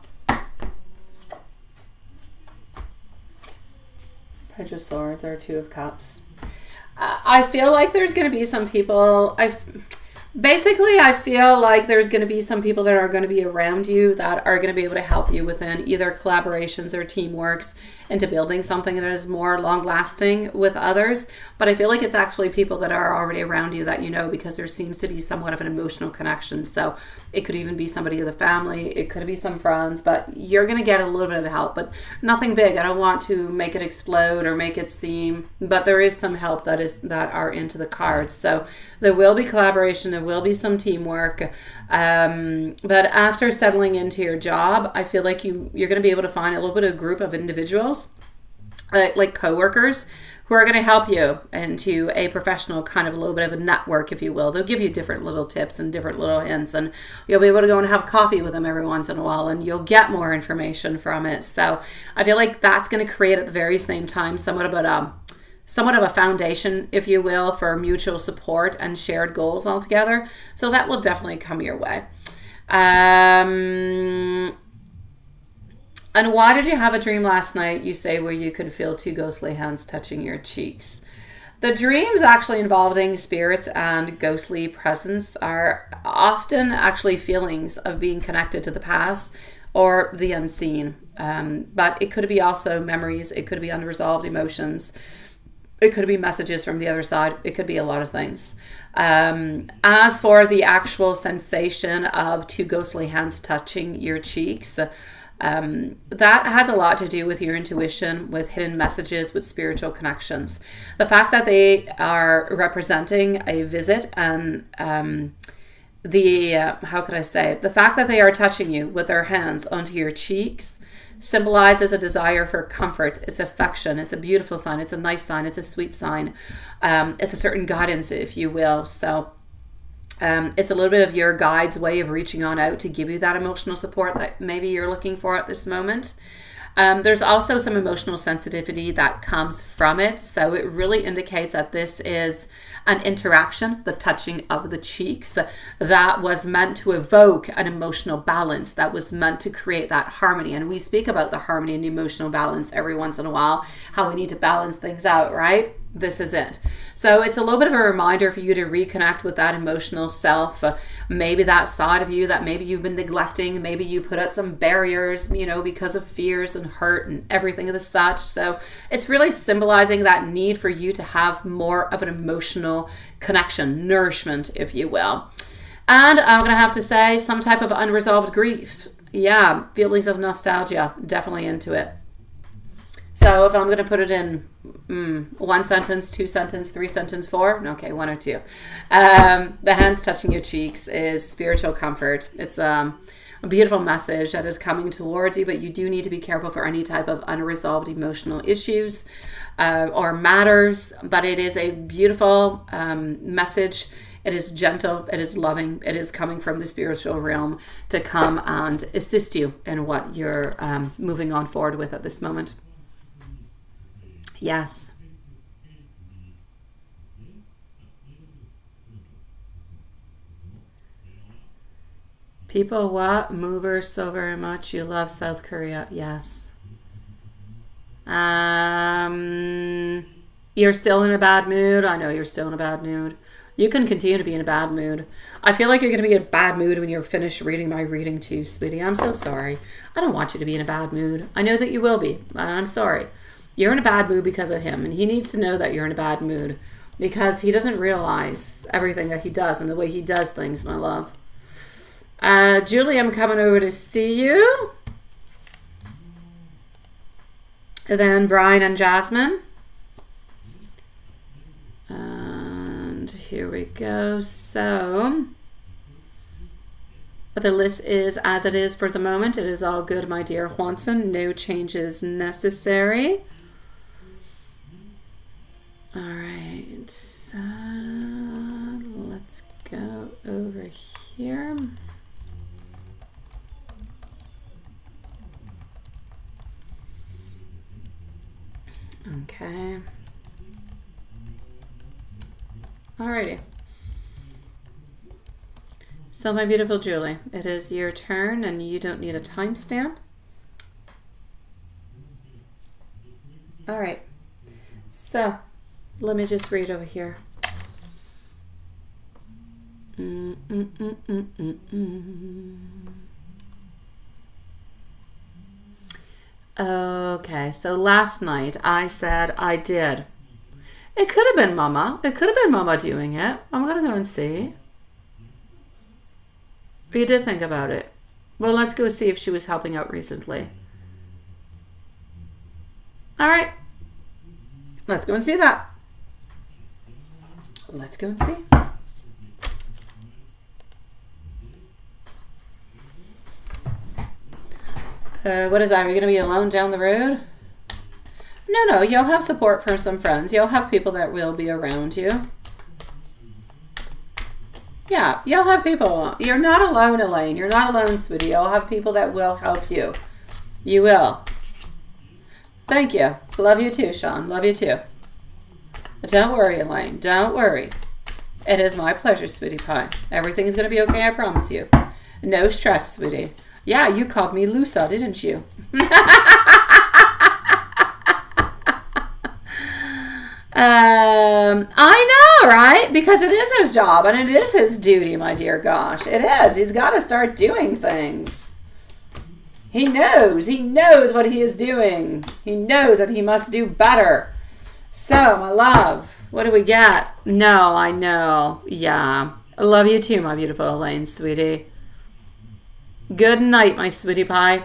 Page of Swords or Two of Cups. I feel like there's going to be some people, I feel like there's going to be some people that are going to be around you that are going to be able to help you within either collaborations or teamworks into building something that is more long lasting with others. But I feel like it's actually people that are already around you that you know, because there seems to be somewhat of an emotional connection. So it could even be somebody in the family, it could be some friends, but you're going to get a little bit of help, but nothing big. I don't want to make it explode or make it seem, but there is some help that are into the cards. So there will be collaboration, there will be some teamwork. But after settling into your job, I feel like you're going to be able to find a little bit of a group of individuals, like coworkers, who are going to help you into a professional kind of a little bit of a network, if you will. They'll give you different little tips and different little hints, and you'll be able to go and have coffee with them every once in a while, and you'll get more information from it. So I feel like that's going to create at the very same time somewhat of a foundation, if you will, for mutual support and shared goals altogether. So that will definitely come your way. And why did you have a dream last night, you say, where you could feel two ghostly hands touching your cheeks? The dreams actually involving spirits and ghostly presence are often actually feelings of being connected to the past or the unseen. But it could be also memories. It could be unresolved emotions. It could be messages from the other side. It could be a lot of things. As for the actual sensation of two ghostly hands touching your cheeks, that has a lot to do with your intuition, with hidden messages, with spiritual connections. The fact that they are representing a visit and the fact that they are touching you with their hands onto your cheeks symbolizes a desire for comfort. It's affection. It's a beautiful sign. It's a nice sign. It's a sweet sign. It's a certain guidance, if you will. So it's a little bit of your guide's way of reaching on out to give you that emotional support that maybe you're looking for at this moment. There's also some emotional sensitivity that comes from it. So it really indicates that this is an interaction, the touching of the cheeks, that was meant to evoke an emotional balance, that was meant to create that harmony. And we speak about the harmony and emotional balance every once in a while, how we need to balance things out, right? This is it. So it's a little bit of a reminder for you to reconnect with that emotional self. Maybe that side of you that maybe you've been neglecting. Maybe you put out some barriers, because of fears and hurt and everything of the such. So it's really symbolizing that need for you to have more of an emotional connection, nourishment, if you will. And I'm going to have to say some type of unresolved grief. Yeah, feelings of nostalgia, definitely into it. So if I'm going to put it in one sentence, two sentence, three sentence, four, okay, one or two. The hands touching your cheeks is spiritual comfort. It's a beautiful message that is coming towards you, but you do need to be careful for any type of unresolved emotional issues or matters. But it is a beautiful message. It is gentle, it is loving, it is coming from the spiritual realm to come and assist you in what you're moving on forward with at this moment. Yes. People what? Movers so very much. You love South Korea. Yes. You're still in a bad mood. I know you're still in a bad mood. You can continue to be in a bad mood. I feel like you're going to be in a bad mood when you're finished reading my reading too, sweetie. I'm so sorry. I don't want you to be in a bad mood. I know that you will be, and I'm sorry. You're in a bad mood because of him, and he needs to know that you're in a bad mood because he doesn't realize everything that he does and the way he does things, my love. Julie, I'm coming over to see you. And then Brian and Jasmine. And here we go. So the list is as it is for the moment. It is all good, my dear Juanson. No changes necessary. All right. So let's go over here. Okay. Alrighty. So my beautiful Julie, it is your turn and you don't need a timestamp. Alright. So let me just read over here. Okay, so last night I said I did. It could have been Mama. It could have been Mama doing it. I'm going to go and see. You did think about it. Well, let's go see if she was helping out recently. All right. Let's go and see that. Let's go and see. What is that? Are you going to be alone down the road? No, you'll have support from some friends. You'll have people that will be around you. Yeah, you'll have people. You're not alone, Elaine. You're not alone, sweetie. You'll have people that will help you. You will. Thank you. Love you too, Sean. Love you too. But don't worry, Elaine. Don't worry. It is my pleasure, sweetie pie. Everything's going to be okay, I promise you. No stress, sweetie. Yeah, you called me Lusa, didn't you? I know, right? Because it is his job and it is his duty, my dear gosh. It is. He's got to start doing things. He knows. He knows what he is doing. He knows that he must do better. So, my love, what do we get? No, I know. Yeah. I love you too, my beautiful Elaine, sweetie. Good night, my sweetie pie.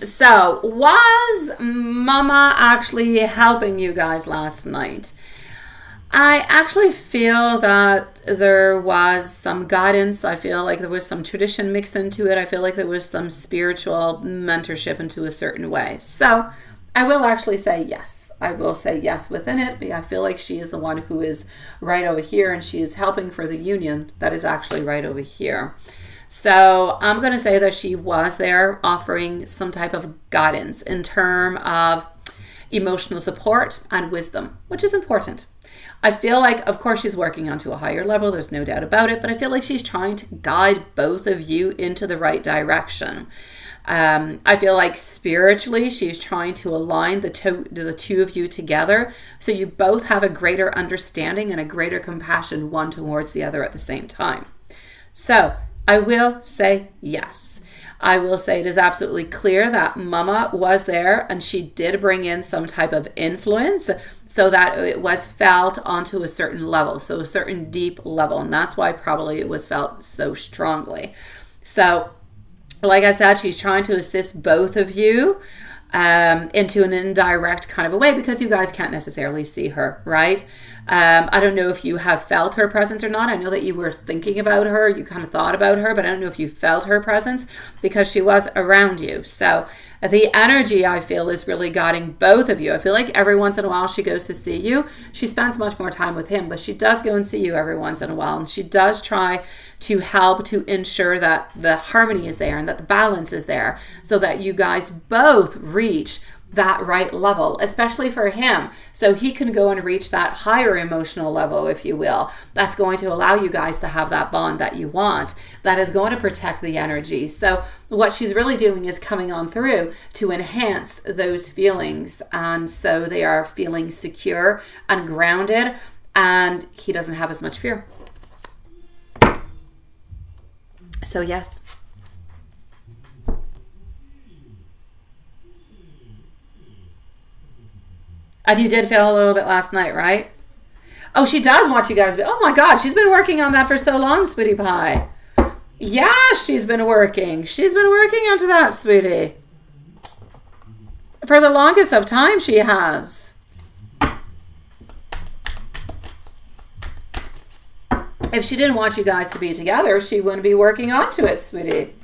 So was Mama actually helping you guys last night? I actually feel that there was some guidance. I feel like there was some tradition mixed into it. I feel like there was some spiritual mentorship into a certain way. So I will actually say yes. I will say yes within it. I feel like she is the one who is right over here and she is helping for the union that is actually right over here. So I'm going to say that she was there offering some type of guidance in terms of emotional support and wisdom, which is important. I feel like, of course, she's working onto a higher level. There's no doubt about it. But I feel like she's trying to guide both of you into the right direction. I feel like spiritually, she's trying to align the two of you together so you both have a greater understanding and a greater compassion one towards the other at the same time. So I will say yes. I will say it is absolutely clear that Mama was there and she did bring in some type of influence so that it was felt onto a certain level, so a certain deep level. And that's why probably it was felt so strongly. So like I said, she's trying to assist both of you into an indirect kind of a way because you guys can't necessarily see her, right? I don't know if you have felt her presence or not. I know that you were thinking about her, you kind of thought about her, but I don't know if you felt her presence because she was around you. So the energy I feel is really guiding both of you. I feel like every once in a while she goes to see you. She spends much more time with him, but she does go and see you every once in a while. And she does try to help to ensure that the harmony is there and that the balance is there so that you guys both reach that right level, especially for him, so he can go and reach that higher emotional level, if you will. That's going to allow you guys to have that bond that you want, that is going to protect the energy. So what she's really doing is coming on through to enhance those feelings, and so they are feeling secure and grounded, and he doesn't have as much fear. So yes. And you did feel a little bit last night, right? Oh, she does want you guys to be. Oh my God, she's been working on that for so long, sweetie pie. Yeah, she's been working. She's been working onto that, sweetie. For the longest of time, she has. If she didn't want you guys to be together, she wouldn't be working onto it, sweetie.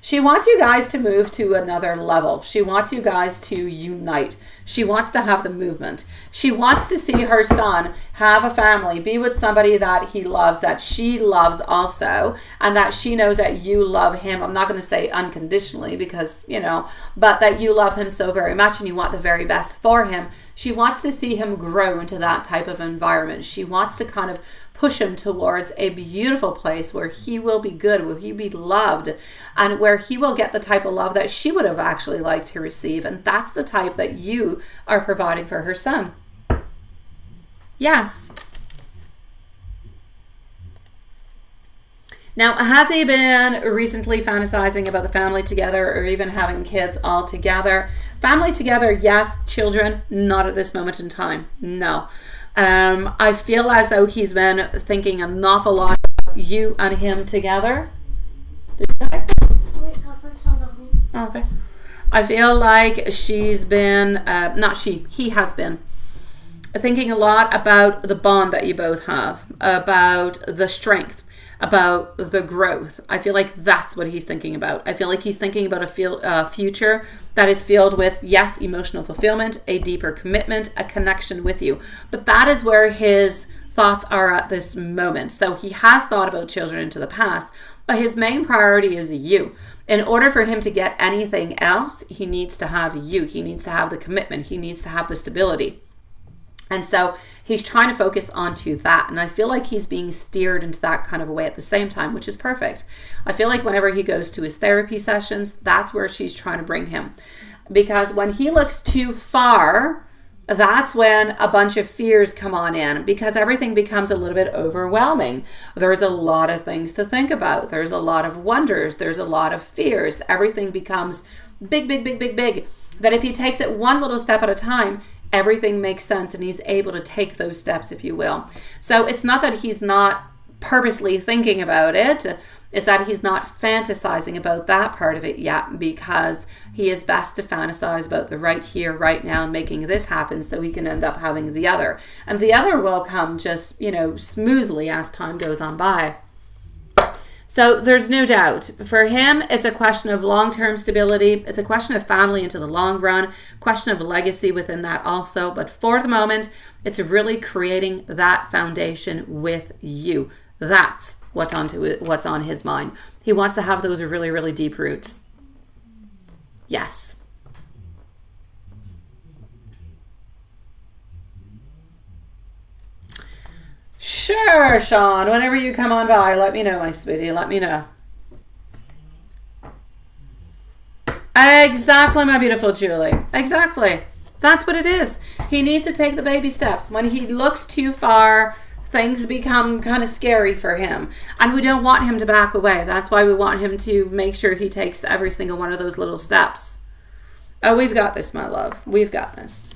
She wants you guys to move to another level. She wants you guys to unite. She wants to have the movement. She wants to see her son have a family, be with somebody that he loves, that she loves also, and that she knows that you love him. I'm not going to say unconditionally because, you know, but that you love him so very much and you want the very best for him. She wants to see him grow into that type of environment. She wants to kind of push him towards a beautiful place where he will be good, where he be loved, and where he will get the type of love that she would have actually liked to receive. And that's the type that you are providing for her son. Yes. Now, has he been recently fantasizing about the family together or even having kids all together? Family together, yes. Children, not at this moment in time. No. I feel as though he's been thinking an awful lot about you and him together. Okay. I feel like she's been, he has been thinking a lot about the bond that you both have, about the strength, about the growth. I feel like that's what he's thinking about. I feel like he's thinking about a future that is filled with, yes, emotional fulfillment, a deeper commitment, a connection with you. But that is where his thoughts are at this moment. So he has thought about children into the past, but his main priority is you. In order for him to get anything else, he needs to have you. He needs to have the commitment. He needs to have the stability. And so he's trying to focus onto that. And I feel like he's being steered into that kind of a way at the same time, which is perfect. I feel like whenever he goes to his therapy sessions, that's where she's trying to bring him. Because when he looks too far, that's when a bunch of fears come on in, because everything becomes a little bit overwhelming. There's a lot of things to think about. There's a lot of wonders. There's a lot of fears. Everything becomes big, big, big, big, big. That if he takes it one little step at a time, everything makes sense and he's able to take those steps, if you will. So it's not that he's not purposely thinking about it. It's that he's not fantasizing about that part of it yet, because he is best to fantasize about the right here, right now, and making this happen so he can end up having the other. And the other will come just, smoothly as time goes on by. So there's no doubt. For him, it's a question of long-term stability. It's a question of family into the long run, question of legacy within that also. But for the moment, it's really creating that foundation with you. That's what's on his mind. He wants to have those really, really deep roots. Yes. Sure, Sean. Whenever you come on by, let me know, my sweetie. Let me know. Exactly, my beautiful Julie. Exactly. That's what it is. He needs to take the baby steps. When he looks too far, things become kind of scary for him. And we don't want him to back away. That's why we want him to make sure he takes every single one of those little steps. Oh, we've got this, my love. We've got this.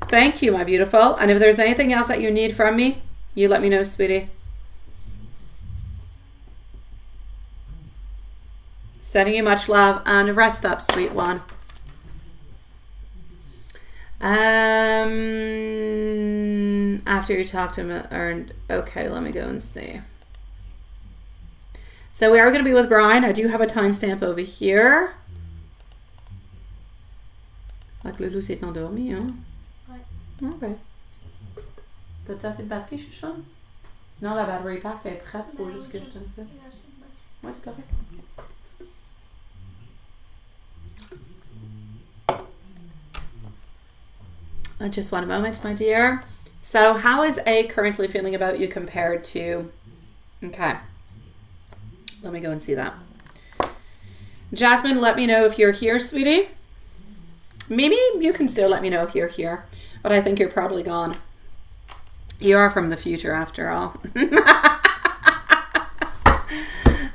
Thank you, my beautiful. And if there's anything else that you need from me, you let me know, sweetie. Sending you much love and rest up, sweet one. After you talk to him, okay, let me go and see. So we are going to be with Brian. I do have a timestamp over here. Avec le loup s'est endormi, hein? Ok. T'as-tu assez de batterie, chouchon? Sinon, la batterie pack est prête. Faut juste que je te le fasse. Ouais, t'es correct. Just one moment, my dear. So how is A currently feeling about you compared to... Okay. Let me go and see that. Jasmine, let me know if you're here, sweetie. Mimi, you can still let me know if you're here, but I think you're probably gone. You are from the future after all.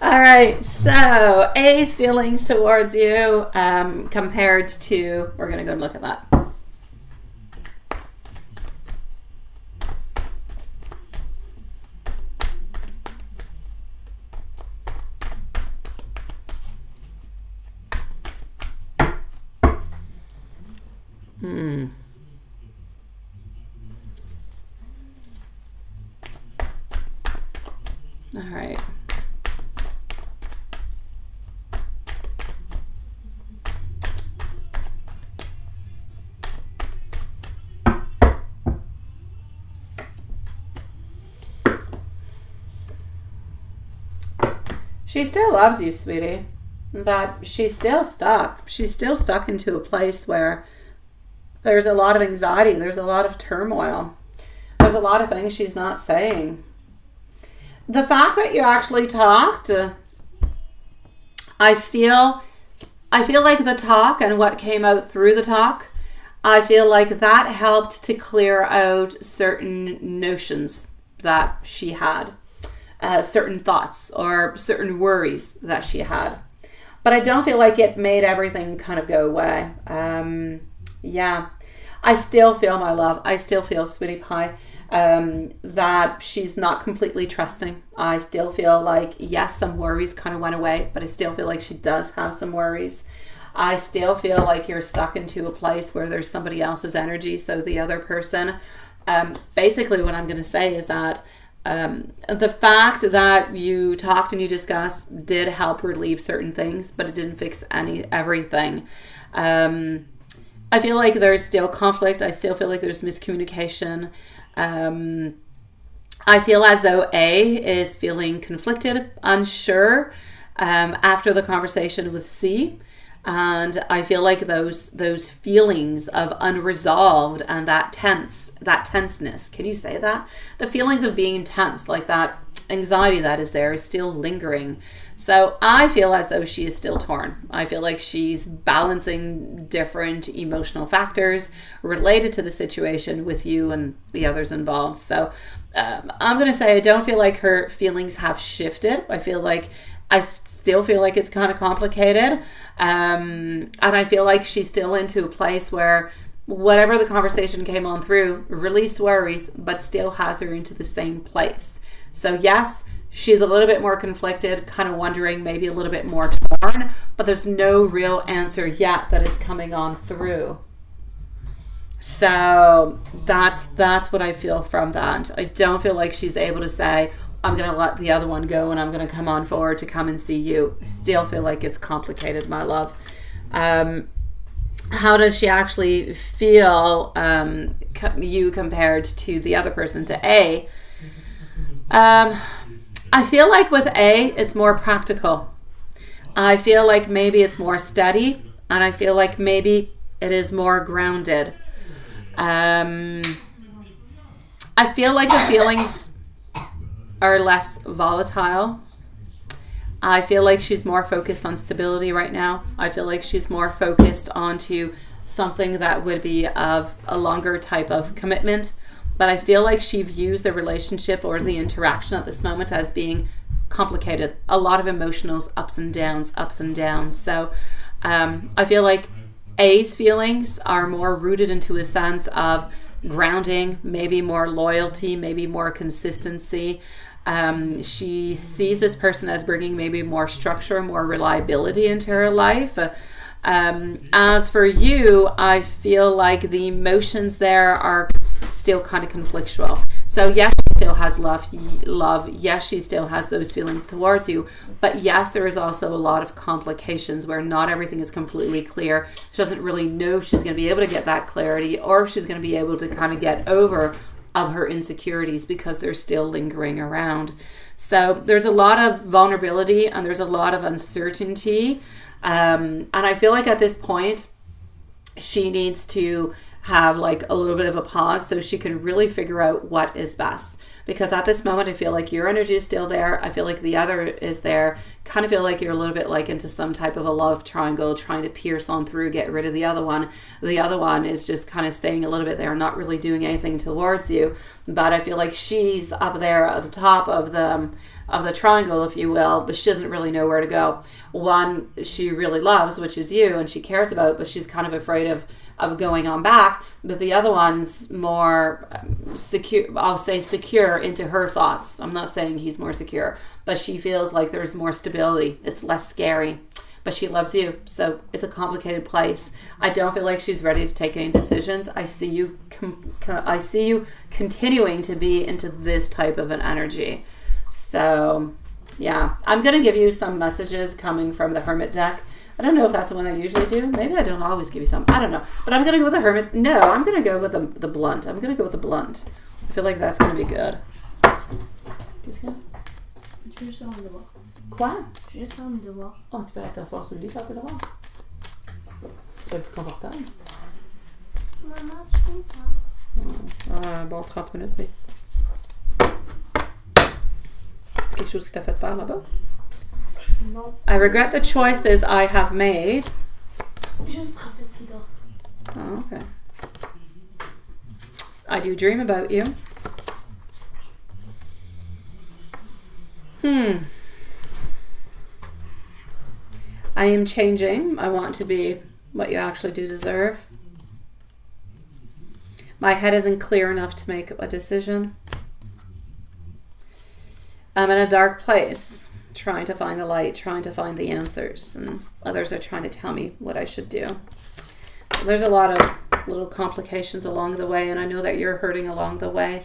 All right, so A's feelings towards you compared to... We're going to go and look at that. All right. She still loves you, sweetie, but she's still stuck. She's still stuck into a place where there's a lot of anxiety. There's a lot of turmoil. There's a lot of things she's not saying. The fact that you actually talked, I feel like the talk and what came out through the talk, I feel like that helped to clear out certain notions that she had, certain thoughts or certain worries that she had. But I don't feel like it made everything kind of go away. Yeah, I still feel, my love, I still feel, sweetie pie, that she's not completely trusting. I still feel like, yes, some worries kind of went away, but I still feel like she does have some worries. I still feel like you're stuck into a place where there's somebody else's energy. So the other person, basically what I'm going to say is that the fact that you talked and you discussed did help relieve certain things, but it didn't fix everything. I feel like there's still conflict. I still feel like there's miscommunication. I feel as though A is feeling conflicted, unsure after the conversation with C. And I feel like those feelings of unresolved and that tenseness, can you say that? The feelings of being tense, like that anxiety that is there, is still lingering. So I feel as though she is still torn. I feel like she's balancing different emotional factors related to the situation with you and the others involved. So I'm going to say I don't feel like her feelings have shifted. I still feel like it's kind of complicated. And I feel like she's still into a place where whatever the conversation came on through, released worries, but still has her into the same place. So yes, she's a little bit more conflicted, kind of wondering, maybe a little bit more torn, but there's no real answer yet that is coming on through. So that's what I feel from that. I don't feel like she's able to say, I'm going to let the other one go and I'm going to come on forward to come and see you. I still feel like it's complicated, my love. How does she actually feel you compared to the other person, to A? I feel like with A, it's more practical. I feel like maybe it's more steady, and I feel like maybe it is more grounded. I feel like the feelings are less volatile. I feel like she's more focused on stability right now. I feel like she's more focused onto something that would be of a longer type of commitment. But I feel like she views the relationship or the interaction at this moment as being complicated. A lot of emotionals, ups and downs. So I feel like A's feelings are more rooted into a sense of grounding, maybe more loyalty, maybe more consistency. She sees this person as bringing maybe more structure, more reliability into her life. As for you, I feel like the emotions there are still kind of conflictual. So yes, she still has love. Yes, she still has those feelings towards you. But yes, there is also a lot of complications where not everything is completely clear. She doesn't really know if she's going to be able to get that clarity or if she's going to be able to kind of get over of her insecurities because they're still lingering around. So there's a lot of vulnerability and there's a lot of uncertainty. And I feel like at this point, she needs to have like a little bit of a pause so she can really figure out what is best. Because at this moment, I feel like your energy is still there. I feel like the other is there. Kind of feel like you're a little bit like into some type of a love triangle, trying to pierce on through, get rid of the other one. The other one is just kind of staying a little bit there, not really doing anything towards you. But I feel like she's up there at the top of the triangle, if you will, but she doesn't really know where to go. One she really loves, which is you, and she cares about, but she's kind of afraid of going on back. But the other one's more secure, I'll say secure into her thoughts. I'm not saying he's more secure, but she feels like there's more stability. It's less scary, but she loves you. So it's a complicated place. I don't feel like she's ready to take any decisions. I see you continuing to be into this type of an energy. So yeah, I'm going to give you some messages coming from the Hermit deck. I don't know if that's the one I usually do. Maybe I don't always give you some. I don't know. But I'm going to go with the Hermit. No, I'm going to go with the Blunt. I'm going to go with the Blunt. I feel like that's going to be good. Qu'est-ce qu'il y a? Tu veux juste fermer le devoir. Quoi? Je vais juste fermer le devoir. Oh, tu peux aller t'asseoir sur le lit, faire tes devoirs. C'est plus confortable. Maman, tu comprends? Bon, 30 minutes, mais... C'est quelque chose qui t'a fait peur là-bas? Non. I regret the choices I have made. Juste en fait qu'il dort. Oh, okay. I do dream about you. I am changing. I want to be what you actually do deserve. My head isn't clear enough to make a decision. I'm in a dark place, trying to find the light, trying to find the answers, and others are trying to tell me what I should do. There's a lot of little complications along the way, and I know that you're hurting along the way.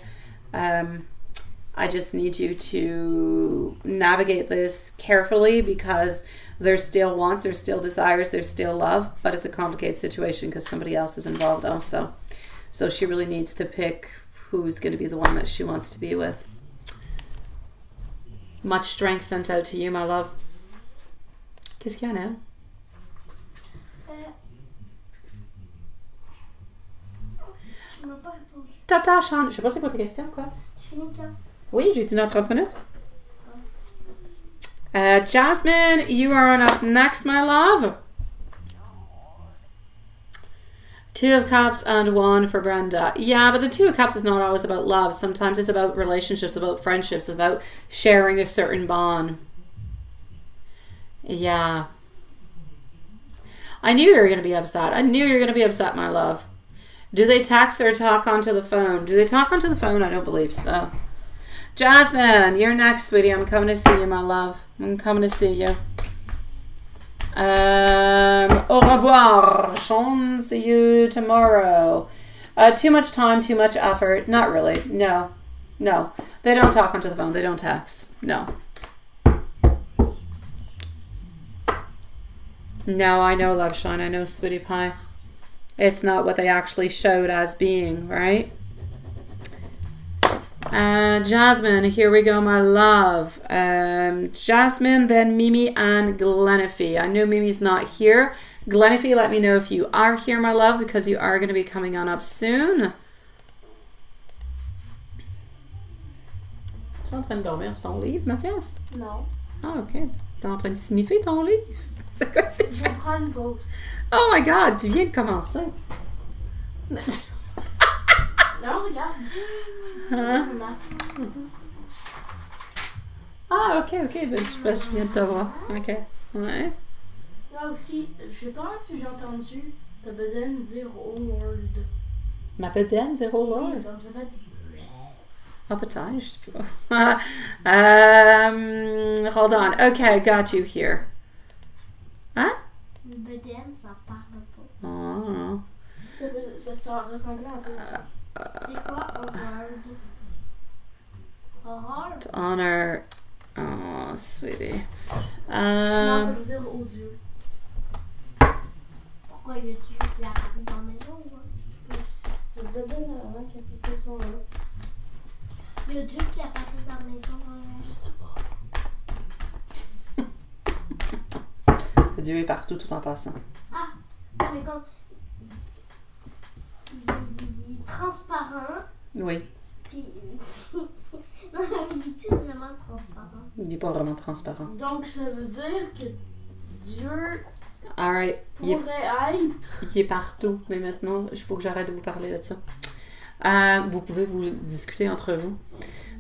I just need you to navigate this carefully, because there's still wants, there's still desires, there's still love, but it's a complicated situation because somebody else is involved also. So she really needs to pick who's going to be the one that she wants to be with. Much strength sent out to you, my love. Qu'est-ce qu'il y a, Anne? Tu m'as pas répondu. Tata, Sean. Je sais pas c'est quoi ta question, quoi. Tu finis quand? Oui, j'ai dit dans 30 minutes. Jasmine, you are on up next, my love. 2 of Cups and 1 for Brenda. Yeah, but the 2 of Cups is not always about love. Sometimes it's about relationships, about friendships, about sharing a certain bond. Yeah. I knew you were going to be upset. I knew you were going to be upset, my love. Do they text or talk onto the phone? Do they talk onto the phone? I don't believe so. Jasmine, you're next, sweetie. I'm coming to see you, my love. I'm coming to see you. Au revoir, Sean. See you tomorrow. Too much time, too much effort. Not really. No. No. They don't talk onto the phone. They don't text. No. No, I know, Love Shine. I know, Sweetie Pie. It's not what they actually showed as being, right? Jasmine, here we go, my love. Jasmine, then Mimi and Glenifie. I know Mimi's not here. Glenifie, let me know if you are here, my love, because you are going to be coming on up soon. Tu es en train de dormir sur ton livre, Mathias? Non. Ah, ok. Tu es en train de sniffer ton livre? C'est quoi c'est Je vais prendre une pause. Oh my God, tu viens de commencer. Non, regarde. Hein? Ah, ok, ben, je viens de te voir. Ok, ouais. Là aussi, je pense que j'ai entendu ta bedaine dire oh Lord. Ma bedaine dire oh Lord? Oui, comme ça fait... Oh, peut-être, je sais pas. Hold on. Okay, got you here. Hein? Une bedaine, ça parle pas. Oh. Ça ressemblait un peu à ça. C'est quoi Howard? Horreur? To honor. Oh, sweetie. Non, ça veut dire oh Dieu. Pourquoi il y a Dieu qui apparaît dans la maison? Je te donne avant qu'il y ait quelque chose là. Il y a Dieu qui apparaît dans la maison. Je sais pas. Dieu est partout tout en passant. Ah, mais quand. transparent. Oui. Puis... non, il est vraiment transparent. Il n'est pas vraiment transparent. Donc, ça veut dire que Dieu All right. pourrait être... Il est partout, mais maintenant, il faut que j'arrête de vous parler de ça. Vous pouvez vous discuter entre vous.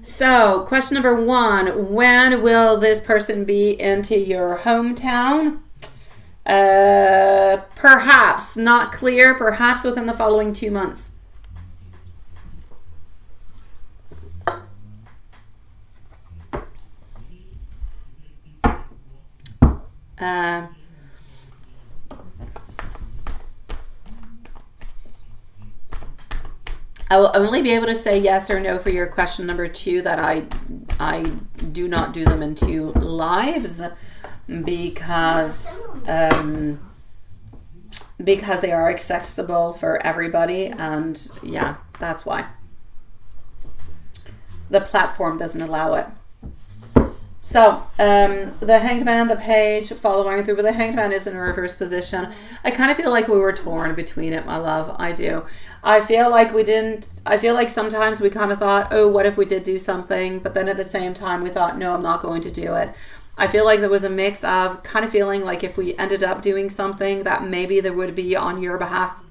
So, question number 1. When will this person be into your hometown? Perhaps, not clear, perhaps within the following 2 months. I will only be able to say yes or no for your question number 2 that I do not do them in 2 lives because they are accessible for everybody, and yeah, that's why. The platform doesn't allow it. So, the Hanged Man, the Page, following through, but the Hanged Man is in a reverse position. I kind of feel like we were torn between it, my love. I do. I feel like sometimes we kind of thought, oh, what if we did do something? But then at the same time, we thought, no, I'm not going to do it. I feel like there was a mix of kind of feeling like if we ended up doing something that maybe there would be on your behalf.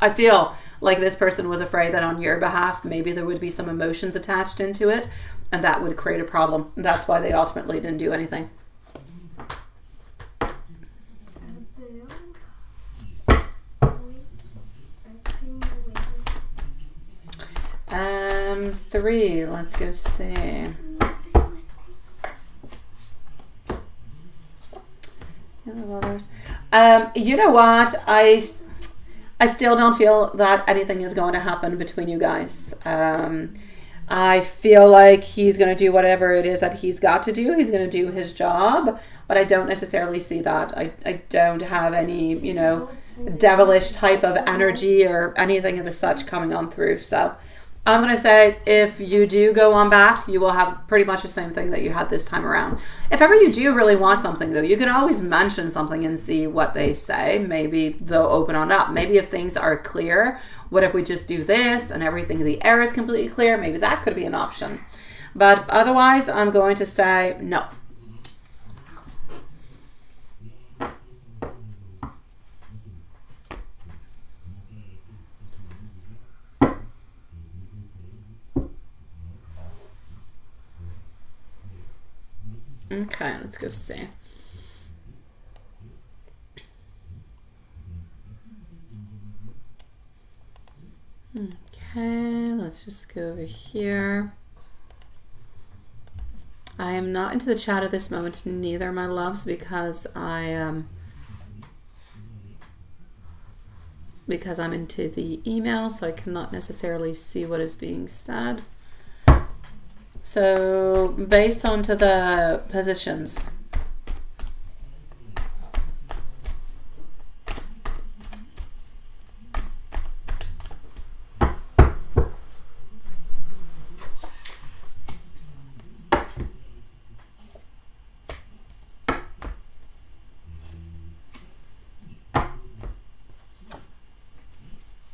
I feel like this person was afraid that on your behalf, maybe there would be some emotions attached into it, and that would create a problem. That's why they ultimately didn't do anything. Three. Let's go see. You know what? I still don't feel that anything is going to happen between you guys. I feel like he's going to do whatever it is that he's got to do. He's going to do his job, but I don't necessarily see that. I don't have any, devilish type of energy or anything of the such coming on through. So I'm going to say if you do go on back, you will have pretty much the same thing that you had this time around. If ever you do really want something, though, you can always mention something and see what they say. Maybe they'll open on up. Maybe if things are clear, what if we just do this and everything in the air is completely clear? Maybe that could be an option. But otherwise, I'm going to say no. Okay, let's go see. Okay, let's just go over here. I am not into the chat at this moment, neither, my loves, because I'm into the email, so I cannot necessarily see what is being said. So, based on to the positions.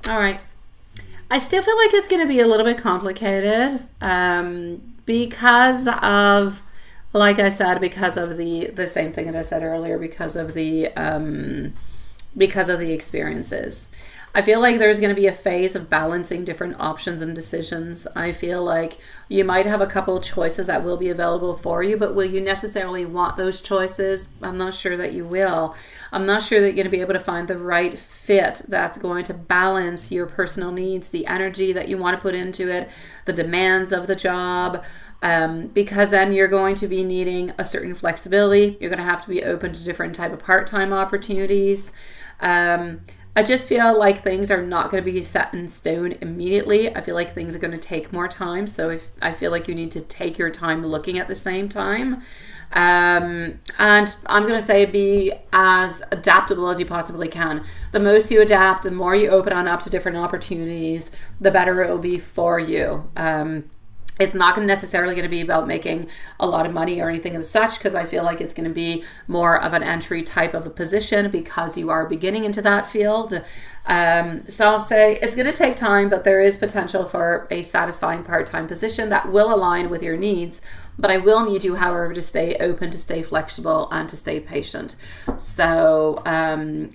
All right. I still feel like it's going to be a little bit complicated. Because of, like I said, because of the same thing that I said earlier, because of the experiences. I feel like there's going to be a phase of balancing different options and decisions. I feel like you might have a couple choices that will be available for you, but will you necessarily want those choices? I'm not sure that you will. I'm not sure that you're going to be able to find the right fit that's going to balance your personal needs, the energy that you want to put into it, the demands of the job, because then you're going to be needing a certain flexibility. You're going to have to be open to different type of part-time opportunities. I just feel like things are not going to be set in stone immediately. I feel like things are going to take more time. So I feel like you need to take your time looking at the same time. And I'm going to say be as adaptable as you possibly can. The most you adapt, the more you open on up to different opportunities, the better it will be for you. It's not necessarily going to be about making a lot of money or anything as such, because I feel like it's going to be more of an entry type of a position because you are beginning into that field. So I'll say it's going to take time, but there is potential for a satisfying part-time position that will align with your needs. But I will need you, however, to stay open, to stay flexible, and to stay patient. So,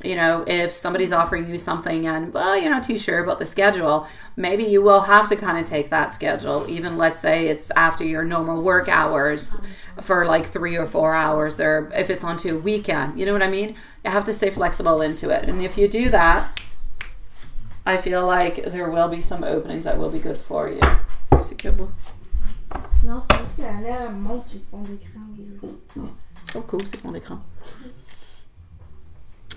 you know, if somebody's offering you something and, well, you're not too sure about the schedule, maybe you will have to kind of take that schedule. Even let's say it's after your normal work hours for like 3 or 4 hours, or if it's onto a weekend, you know what I mean? You have to stay flexible into it. And if you do that, I feel like there will be some openings that will be good for you. C'est que beau. Non, c'est juste qu'elle a monte sur le fond d'écran. So cool, c'est fond d'écran.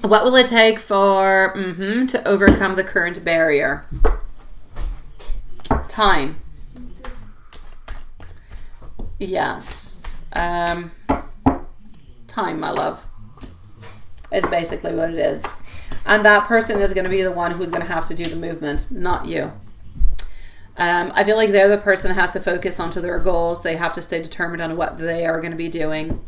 What will it take for to overcome the current barrier? Time. Yes. Time, my love, is basically what it is. And that person is going to be the one who's going to have to do the movement, not you. I feel like they're the person who has to focus onto their goals. They have to stay determined on what they are going to be doing.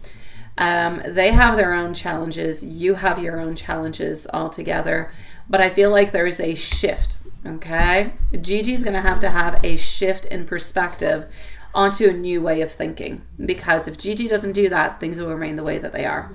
They have their own challenges. You have your own challenges altogether. But I feel like there is a shift, okay? Gigi's going to have a shift in perspective onto a new way of thinking. Because if Gigi doesn't do that, things will remain the way that they are.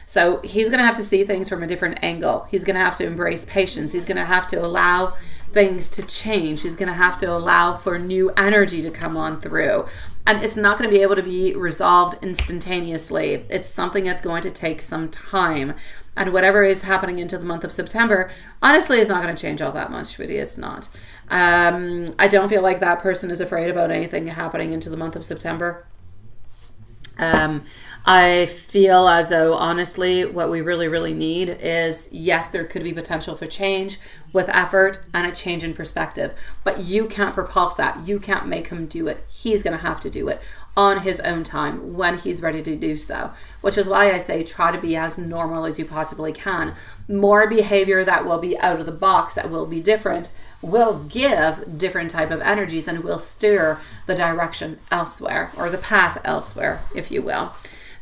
So he's going to have to see things from a different angle. He's going to have to embrace patience. He's going to have to allow things to change. He's going to have to allow for new energy to come on through. And it's not going to be able to be resolved instantaneously. It's something that's going to take some time. And whatever is happening into the month of September, honestly, is not going to change all that much, sweetie. It's not. I don't feel like that person is afraid about anything happening into the month of September. I feel as though, honestly, what we really, really need is, yes, there could be potential for change with effort and a change in perspective, but you can't propulse that. You can't make him do it. He's going to have to do it on his own time when he's ready to do so, which is why I say try to be as normal as you possibly can. More behavior that will be out of the box, that will be different, will give different type of energies and will steer the direction elsewhere, or the path elsewhere, if you will.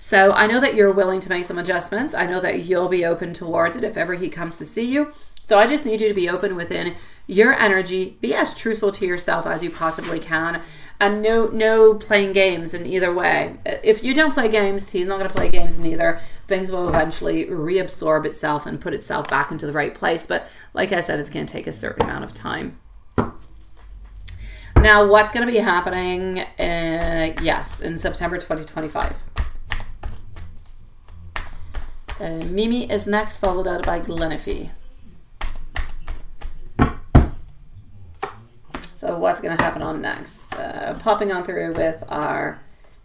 So I know that you're willing to make some adjustments. I know that you'll be open towards it if ever he comes to see you. So I just need you to be open within your energy. Be as truthful to yourself as you possibly can. And no playing games in either way. If you don't play games, he's not going to play games neither. Things will eventually reabsorb itself and put itself back into the right place. But like I said, it's going to take a certain amount of time. Now, what's going to be happening, yes, in September 2025. Mimi is next, followed out by Glenafee. So what's going to happen on next? Popping on through with our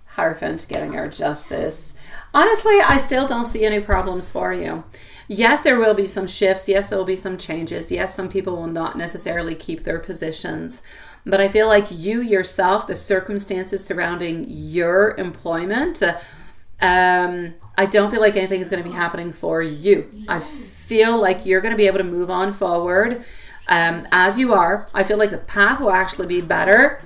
Hierophant, getting our Justice. Honestly, I still don't see any problems for you. Yes, there will be some shifts. Yes, there will be some changes. Yes, some people will not necessarily keep their positions. But I feel like you yourself, the circumstances surrounding your employment, I don't feel like anything is going to be happening for you. I feel like you're going to be able to move on forward as you are. I feel like the path will actually be better.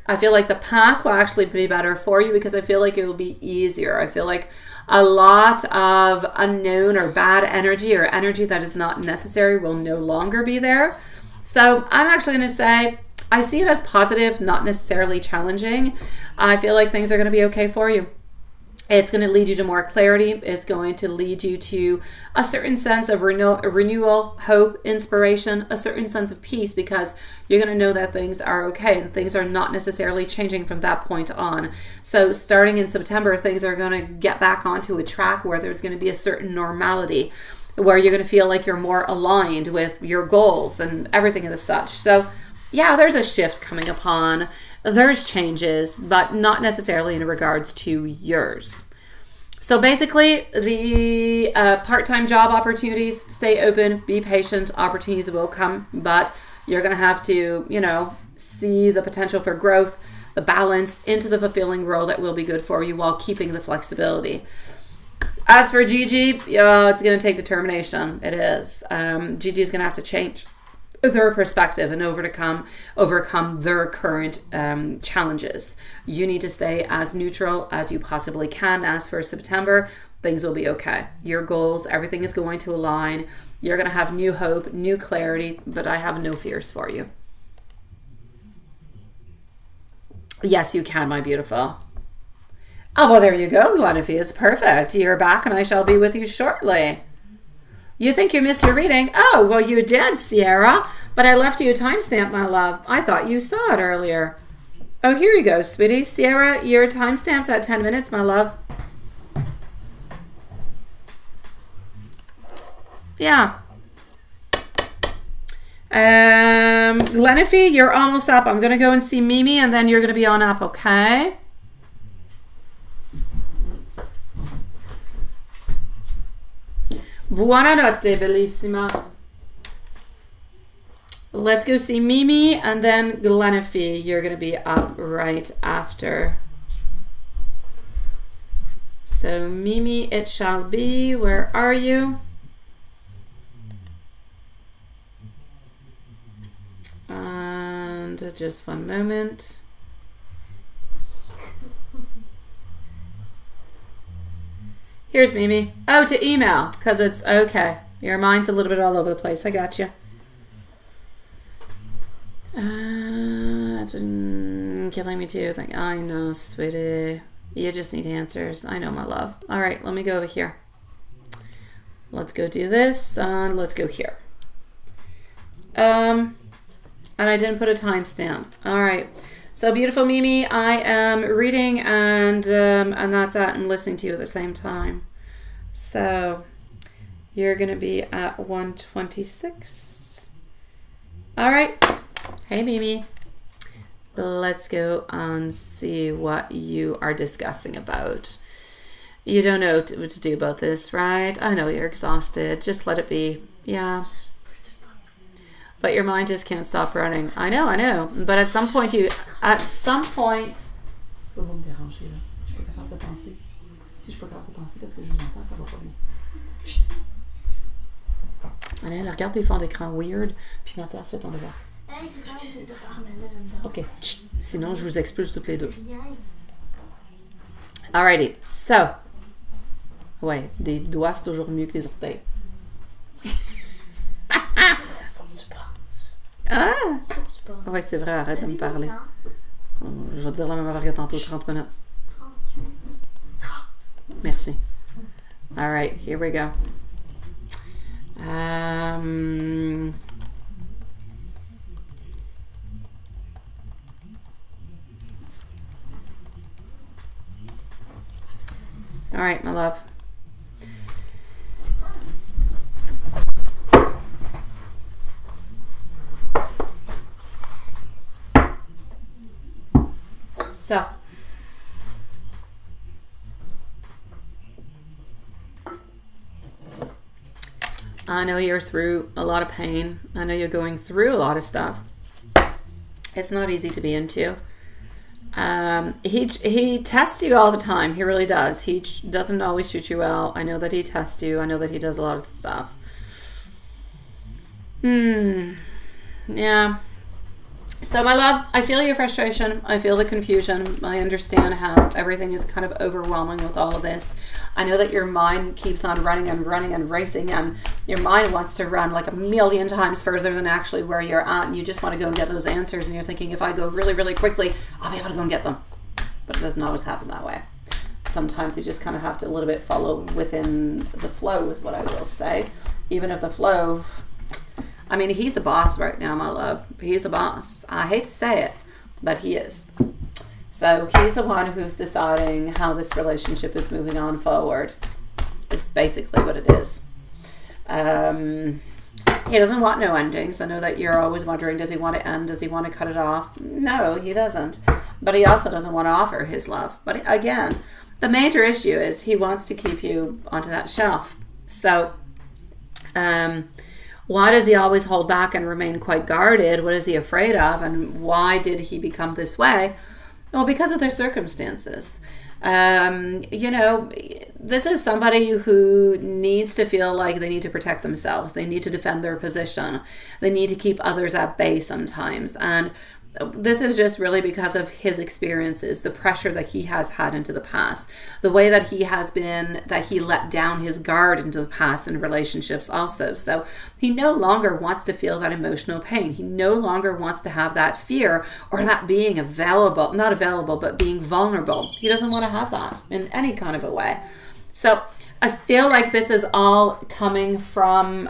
I feel like the path will actually be better for you because I feel like it will be easier. I feel like a lot of unknown or bad energy or energy that is not necessary will no longer be there. So I'm actually going to say I see it as positive, not necessarily challenging. I feel like things are going to be okay for you. It's going to lead you to more clarity. It's going to lead you to a certain sense of renewal, hope, inspiration, a certain sense of peace, because you're going to know that things are okay and things are not necessarily changing from that point on. So starting in September, things are going to get back onto a track where there's going to be a certain normality, where you're going to feel like you're more aligned with your goals and everything of the such. So yeah, there's a shift coming upon. There's changes, but not necessarily in regards to yours. So basically, the part-time job opportunities, stay open, be patient, opportunities will come, but you're going to have to, see the potential for growth, the balance into the fulfilling role that will be good for you while keeping the flexibility. As for Gigi, it's going to take determination. It is. Gigi's going to have to change. their perspective and overcome their current challenges. You need to stay as neutral as you possibly can. As for September, things will be okay. Your goals, everything is going to align. You're going to have new hope, new clarity, but I have no fears for you. Yes, you can, my beautiful. Oh, well, there you go, Glenafee. It's perfect. You're back and I shall be with you shortly. You think you missed your reading? Oh, well, you did, Sierra. But I left you a timestamp, my love. I thought you saw it earlier. Oh, here you go, sweetie. Sierra, your timestamp's at 10 minutes, my love. Yeah. Glenafee, you're almost up. I'm going to go and see Mimi, and then you're going to be on up, okay? Buonanotte, bellissima. Let's go see Mimi, and then Glenafee, you're going to be up right after. So Mimi, it shall be. Where are you? And just one moment. Here's Mimi. Oh, to email, because it's okay. Your mind's a little bit all over the place. I got you. It's been killing me too. It's like, I know, sweetie. You just need answers. I know, my love. All right, let me go over here. Let's go do this, and let's go here. And I didn't put a timestamp. All right. So beautiful Mimi, I am reading and that's it. I'm listening to you at the same time. So you're going to be at 126. All right. Hey, Mimi. Let's go and see what you are discussing about. You don't know what to do about this, right? I know you're exhausted. Just let it be. Yeah. But your mind just can't stop running. I know. But at some point Je peux vous me déranger, là. Je suis pas capable de penser. Si je suis pas capable de penser parce que je vous entends, ça va pas bien. Allez, elle regarde tes fonds d'écran weird. Puis Mathias, fais ton devoir. Hey, c'est ça, c'est de faire maintenant. Ok. Sinon, je vous expulse toutes les deux. Alrighty. So. Ouais, des doigts, c'est toujours mieux que les orteils. Ah! Ouais, c'est vrai, arrête de me parler. Je vais dire la même affaire que tantôt, 30 minutes. 38. Merci. All right, here we go. All right, my love. So, I know you're through a lot of pain. I know you're going through a lot of stuff. It's not easy to be into. He tests you all the time. He really does. He doesn't always treat you well. I know that he tests you. I know that he does a lot of stuff. Yeah. So, my love, I feel your frustration. I feel the confusion. I understand how everything is kind of overwhelming with all of this. I know that your mind keeps on running and running and racing, and your mind wants to run like a million times further than actually where you're at, and you just want to go and get those answers, and you're thinking, if I go really, really quickly, I'll be able to go and get them. But it doesn't always happen that way. Sometimes you just kind of have to a little bit follow within the flow, is what I will say. Even if the flow... I mean, he's the boss right now, my love. He's the boss. I hate to say it, but he is. So he's the one who's deciding how this relationship is moving on forward. Is basically what it is. He doesn't want no endings. I know that you're always wondering, does he want to end? Does he want to cut it off? No, he doesn't. But he also doesn't want to offer his love. But again, the major issue is he wants to keep you onto that shelf. So, why does he always hold back and remain quite guarded? What is he afraid of? And why did he become this way? Well, because of their circumstances. You know, this is somebody who needs to feel like they need to protect themselves. They need to defend their position. They need to keep others at bay sometimes. And this is just really because of his experiences, the pressure that he has had into the past, the way that he let down his guard into the past in relationships also. So he no longer wants to feel that emotional pain. He no longer wants to have that fear or that being not available, but being vulnerable. He doesn't want to have that in any kind of a way. So I feel like this is all coming from,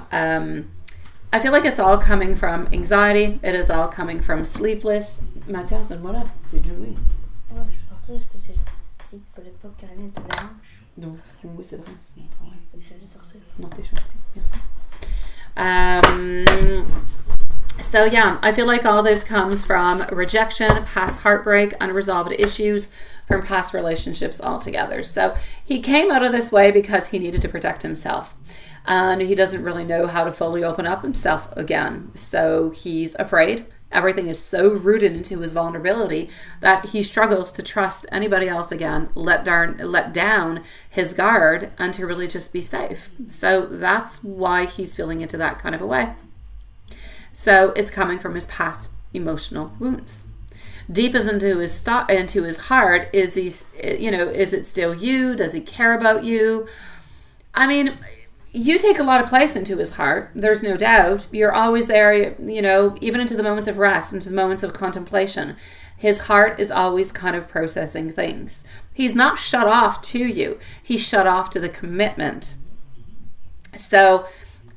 I feel like it's all coming from anxiety. It is all commes from sleepless. Mathias, donne-moi là. C'est Julie. Oh, je pensais parce que tu fallait pas que Caroline te dérange. Donc, oui, c'est vrai, c'est mon travail. Fait que j'allais sortir. Non, t'es gentil. Merci. So yeah, I feel like all this comes from rejection, past heartbreak, unresolved issues from past relationships altogether. So he came out of this way because he needed to protect himself. And he doesn't really know how to fully open up himself again. So he's afraid. Everything is so rooted into his vulnerability that he struggles to trust anybody else again, let down his guard, and to really just be safe. So that's why he's feeling into that kind of a way. So it's coming from his past emotional wounds. Deep as into his heart, is it still you? Does he care about you? I mean, you take a lot of place into his heart. There's no doubt. You're always there, even into the moments of rest, into the moments of contemplation. His heart is always kind of processing things. He's not shut off to you. He's shut off to the commitment. So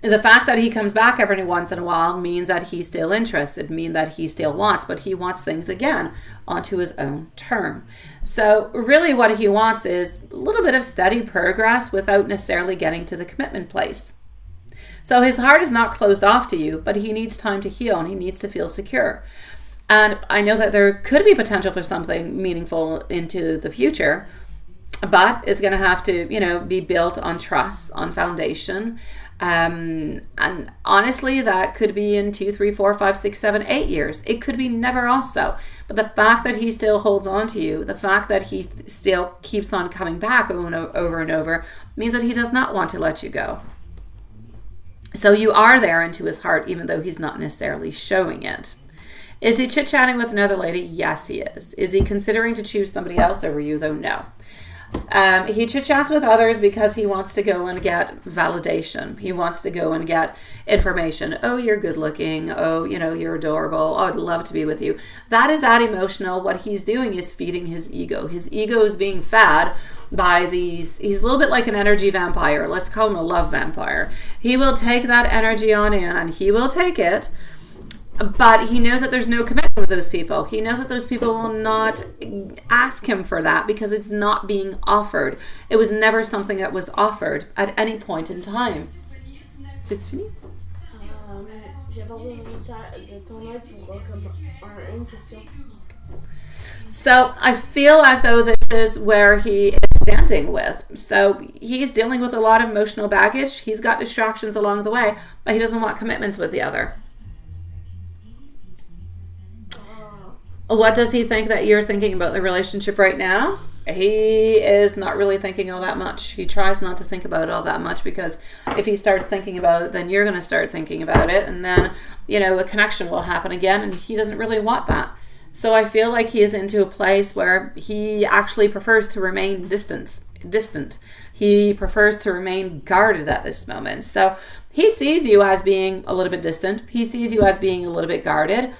the fact that he comes back every once in a while means that he's still interested, means that he still wants, but he wants things again onto his own term. So really what he wants is a little bit of steady progress without necessarily getting to the commitment place. So his heart is not closed off to you, but he needs time to heal and he needs to feel secure. And I know that there could be potential for something meaningful into the future, but it's going to have to, be built on trust, on foundation. And honestly, that could be in 2, 3, 4, 5, 6, 7, 8 years. It could be never also. But the fact that he still holds on to you, the fact that he still keeps on coming back over and over, means that he does not want to let you go. So you are there into his heart, even though he's not necessarily showing it. Is he chit-chatting with another lady? Yes, he is. Is he considering to choose somebody else over you, though? No. He chit-chats with others because he wants to go and get validation. He wants to go and get information. Oh, you're good looking. Oh, you're adorable. Oh, I'd love to be with you. That is that emotional. What he's doing is feeding his ego. His ego is being fed by he's a little bit like an energy vampire. Let's call him a love vampire. He will take that energy on in and he will take it. But he knows that there's no commitment with those people. He knows that those people will not ask him for that because it's not being offered. It was never something that was offered at any point in time. C'est fini? J'avais envie de ton aide pour une question. So I feel as though this is where he is standing with. So he's dealing with a lot of emotional baggage. He's got distractions along the way, but he doesn't want commitments with the other. What does he think that you're thinking about the relationship right now? He is not really thinking all that much. He tries not to think about it all that much because if he starts thinking about it, then you're going to start thinking about it. And then, a connection will happen again. And he doesn't really want that. So I feel like he is into a place where he actually prefers to remain distant. He prefers to remain guarded at this moment. So he sees you as being a little bit distant. He sees you as being a little bit guarded.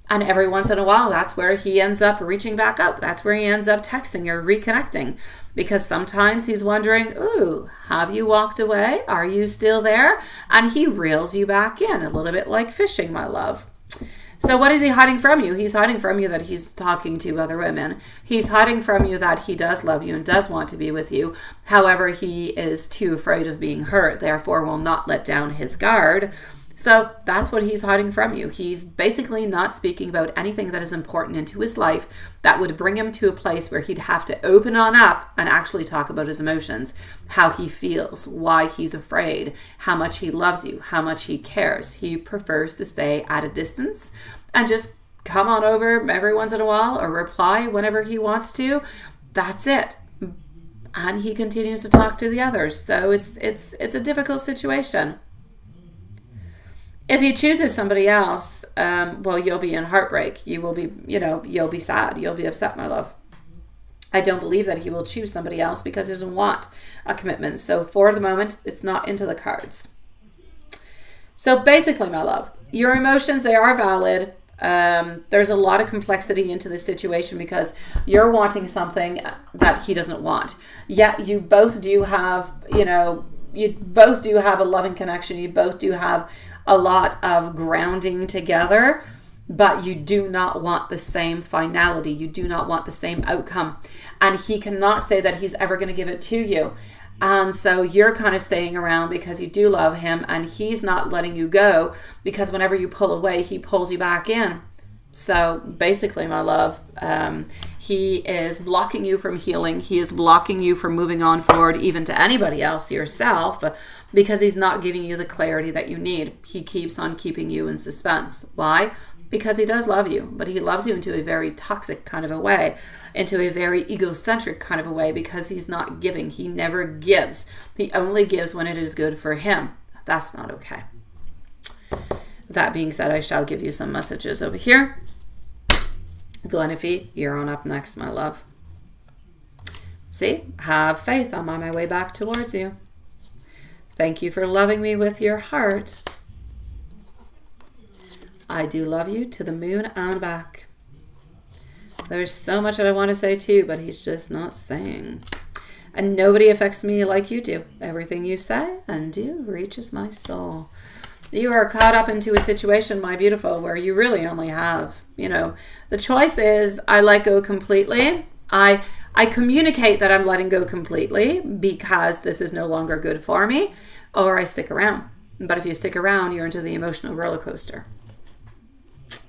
And every once in a while, that's where he ends up reaching back up. That's where he ends up texting or reconnecting. Because sometimes he's wondering, ooh, have you walked away? Are you still there? And he reels you back in, a little bit like fishing, my love. So what is he hiding from you? He's hiding from you that he's talking to other women. He's hiding from you that he does love you and does want to be with you. However, he is too afraid of being hurt, therefore will not let down his guard. So that's what he's hiding from you. He's basically not speaking about anything that is important into his life that would bring him to a place where he'd have to open on up and actually talk about his emotions, how he feels, why he's afraid, how much he loves you, how much he cares. He prefers to stay at a distance and just come on over every once in a while or reply whenever he wants to. That's it. And he continues to talk to the others. So it's a difficult situation. If he chooses somebody else, well, you'll be in heartbreak. You will be, you'll be sad. You'll be upset, my love. I don't believe that he will choose somebody else because he doesn't want a commitment. So for the moment, it's not into the cards. So basically, my love, your emotions, they are valid. There's a lot of complexity into this situation because you're wanting something that he doesn't want. Yet you both do have, you both do have a loving connection. You both do have a lot of grounding together, but you do not want the same finality. You do not want the same outcome. And he cannot say that he's ever going to give it to you. And so you're kind of staying around because you do love him, and he's not letting you go because whenever you pull away, he pulls you back in. So basically, my love, he is blocking you from healing. He is blocking you from moving on forward, even to anybody else, yourself, because he's not giving you the clarity that you need. He keeps on keeping you in suspense. Why? Because he does love you, but he loves you into a very toxic kind of a way, into a very egocentric kind of a way, because he's not giving. He never gives. He only gives when it is good for him. That's not okay. That being said, I shall give you some messages over here. Glenafee, you're on up next, my love. See, have faith. I'm on my way back towards you. Thank you for loving me with your heart. I do love you to the moon and back. There's so much that I want to say too, but he's just not saying. And nobody affects me like you do. Everything you say and do reaches my soul. You are caught up into a situation, my beautiful, where you really only have, the choice is I let go completely. I communicate that I'm letting go completely because this is no longer good for me, or I stick around. But if you stick around, you're into the emotional roller coaster.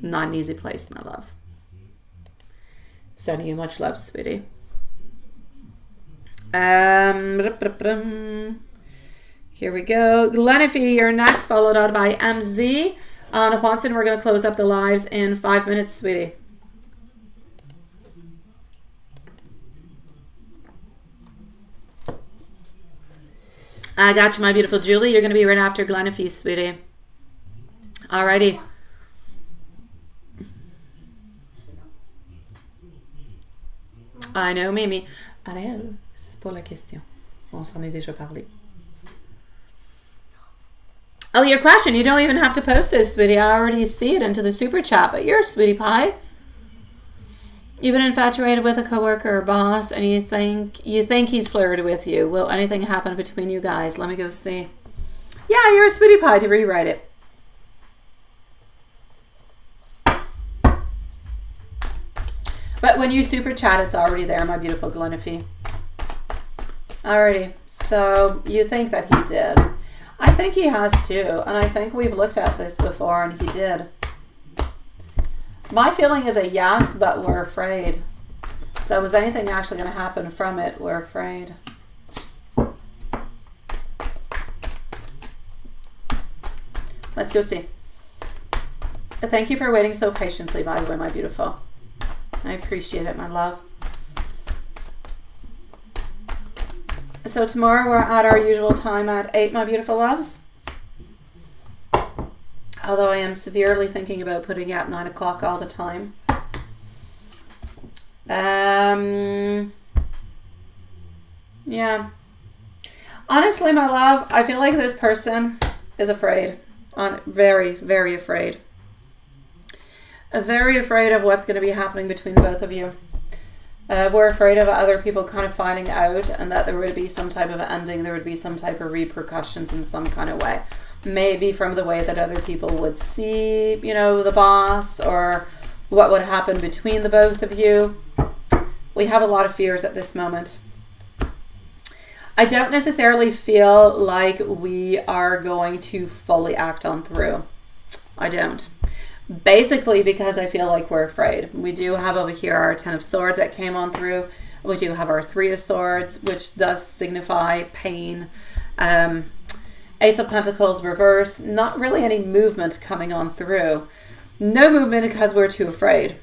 Not an easy place, my love. Sending you much love, sweetie. Here we go. Glenafee, you're next, followed on by MZ. On Juanson, we're going to close up the lives in 5 minutes, sweetie. I got you, my beautiful Julie. You're going to be right after Glenafee, sweetie. Alrighty. I know, Mimi. Ariel, c'est pas la question. On s'en est déjà parlé. Oh, your question. You don't even have to post this, sweetie. I already see it into the super chat, but you're a sweetie pie. You've been infatuated with a coworker or boss, and you think he's flirted with you. Will anything happen between you guys? Let me go see. Yeah, you're a sweetie pie to rewrite it. But when you super chat, it's already there, my beautiful Glenafee. Alrighty, so you think that he did. I think he has too, and I think we've looked at this before, and he did. My feeling is a yes, but we're afraid. So is anything actually going to happen from it? We're afraid. Let's go see. Thank you for waiting so patiently, by the way, my beautiful. I appreciate it, my love. So tomorrow we're at our usual time at 8, my beautiful loves. Although I am severely thinking about putting it at 9 o'clock all the time. Yeah. Honestly, my love, I feel like this person is afraid. Very, very afraid. Very afraid of what's going to be happening between the both of you. We're afraid of other people kind of finding out, and that there would be some type of ending. There would be some type of repercussions in some kind of way. Maybe from the way that other people would see, the boss, or what would happen between the both of you. We have a lot of fears at this moment. I don't necessarily feel like we are going to fully act on through. I don't. Basically because I feel like we're afraid. We do have over here our 10 of Swords that came on through. We do have our 3 of Swords, which does signify pain. Ace of Pentacles reverse. Not really any movement coming on through. No movement because we're too afraid.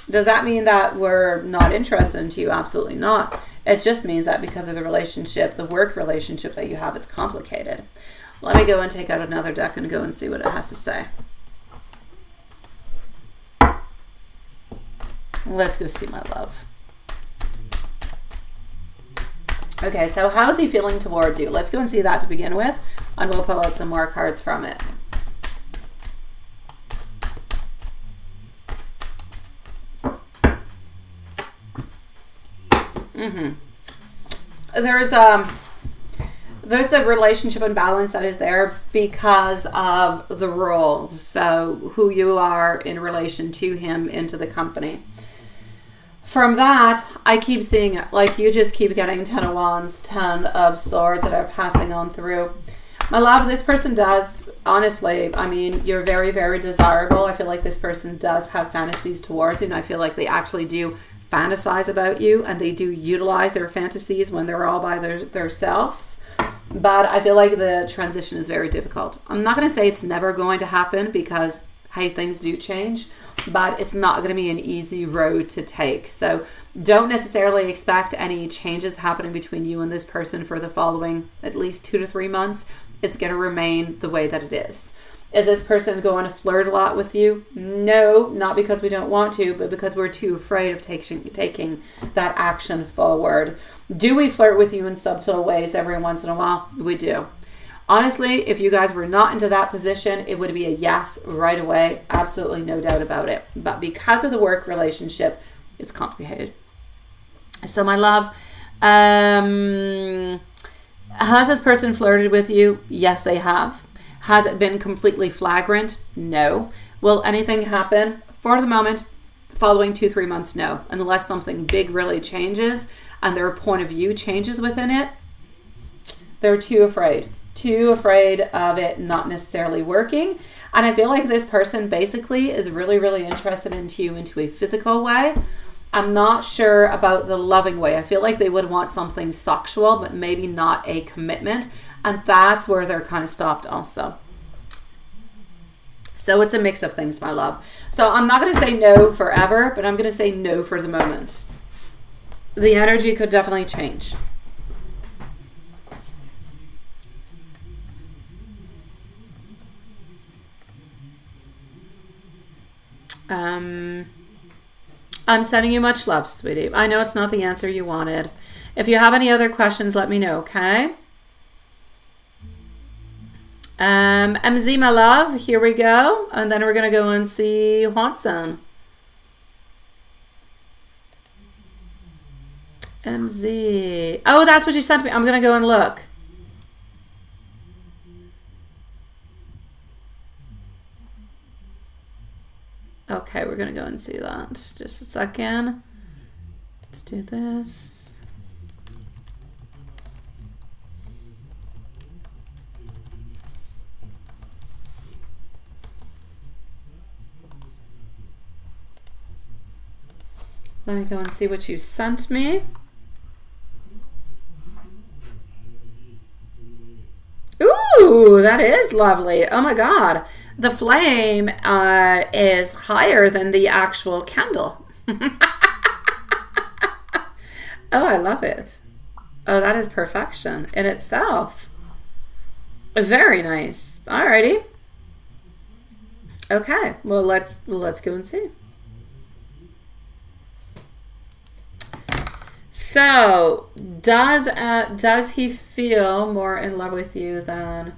Does that mean that we're not interested in you? Absolutely not. It just means that because of the relationship, the work relationship that you have, it's complicated. Let me go and take out another deck and go and see what it has to say. Let's go see my love. Okay, so how's he feeling towards you? Let's go and see that to begin with, and we'll pull out some more cards from it. There's the relationship imbalance that is there because of the role. So who you are in relation to him into the company. From that, I keep seeing it. Like, you just keep getting 10 of Wands, 10 of Swords that are passing on through. My love, this person does, honestly, I mean, you're very, very desirable. I feel like this person does have fantasies towards you, and I feel like they actually do fantasize about you, and they do utilize their fantasies when they're all by themselves. But I feel like the transition is very difficult. I'm not going to say it's never going to happen because, hey, things do change, but it's not going to be an easy road to take. So don't necessarily expect any changes happening between you and this person for the following at least 2 to 3 months. It's going to remain the way that it is. Is this person going to flirt a lot with you? No, not because we don't want to, but because we're too afraid of taking that action forward. Do we flirt with you in subtle ways every once in a while? We do. Honestly, if you guys were not into that position, it would be a yes right away. Absolutely no doubt about it. But because of the work relationship, it's complicated. So my love, has this person flirted with you? Yes, they have. Has it been completely flagrant? No. Will anything happen? For the moment, following 2-3 months, no. Unless something big really changes and their point of view changes within it, they're too afraid. Too afraid of it not necessarily working. And I feel like this person basically is really, really interested into you into a physical way. I'm not sure about the loving way. I feel like they would want something sexual, but maybe not a commitment. And that's where they're kind of stopped also. So it's a mix of things, my love. So I'm not going to say no forever, but I'm going to say no for the moment. The energy could definitely change. I'm sending you much love, sweetie. I know it's not the answer you wanted. If you have any other questions, let me know, okay? MZ, my love, here we go. And then we're going to go and see Watson. MZ. Oh, that's what you sent me. I'm going to go and look. Okay, we're going to go and see that. Just a second. Let's do this. Let me go and see what you sent me. Ooh, that is lovely. Oh my God. The flame is higher than the actual candle. Oh, I love it. Oh, that is perfection in itself. Very nice. Alrighty. Okay. Well, let's go and see. So, does he feel more in love with you than?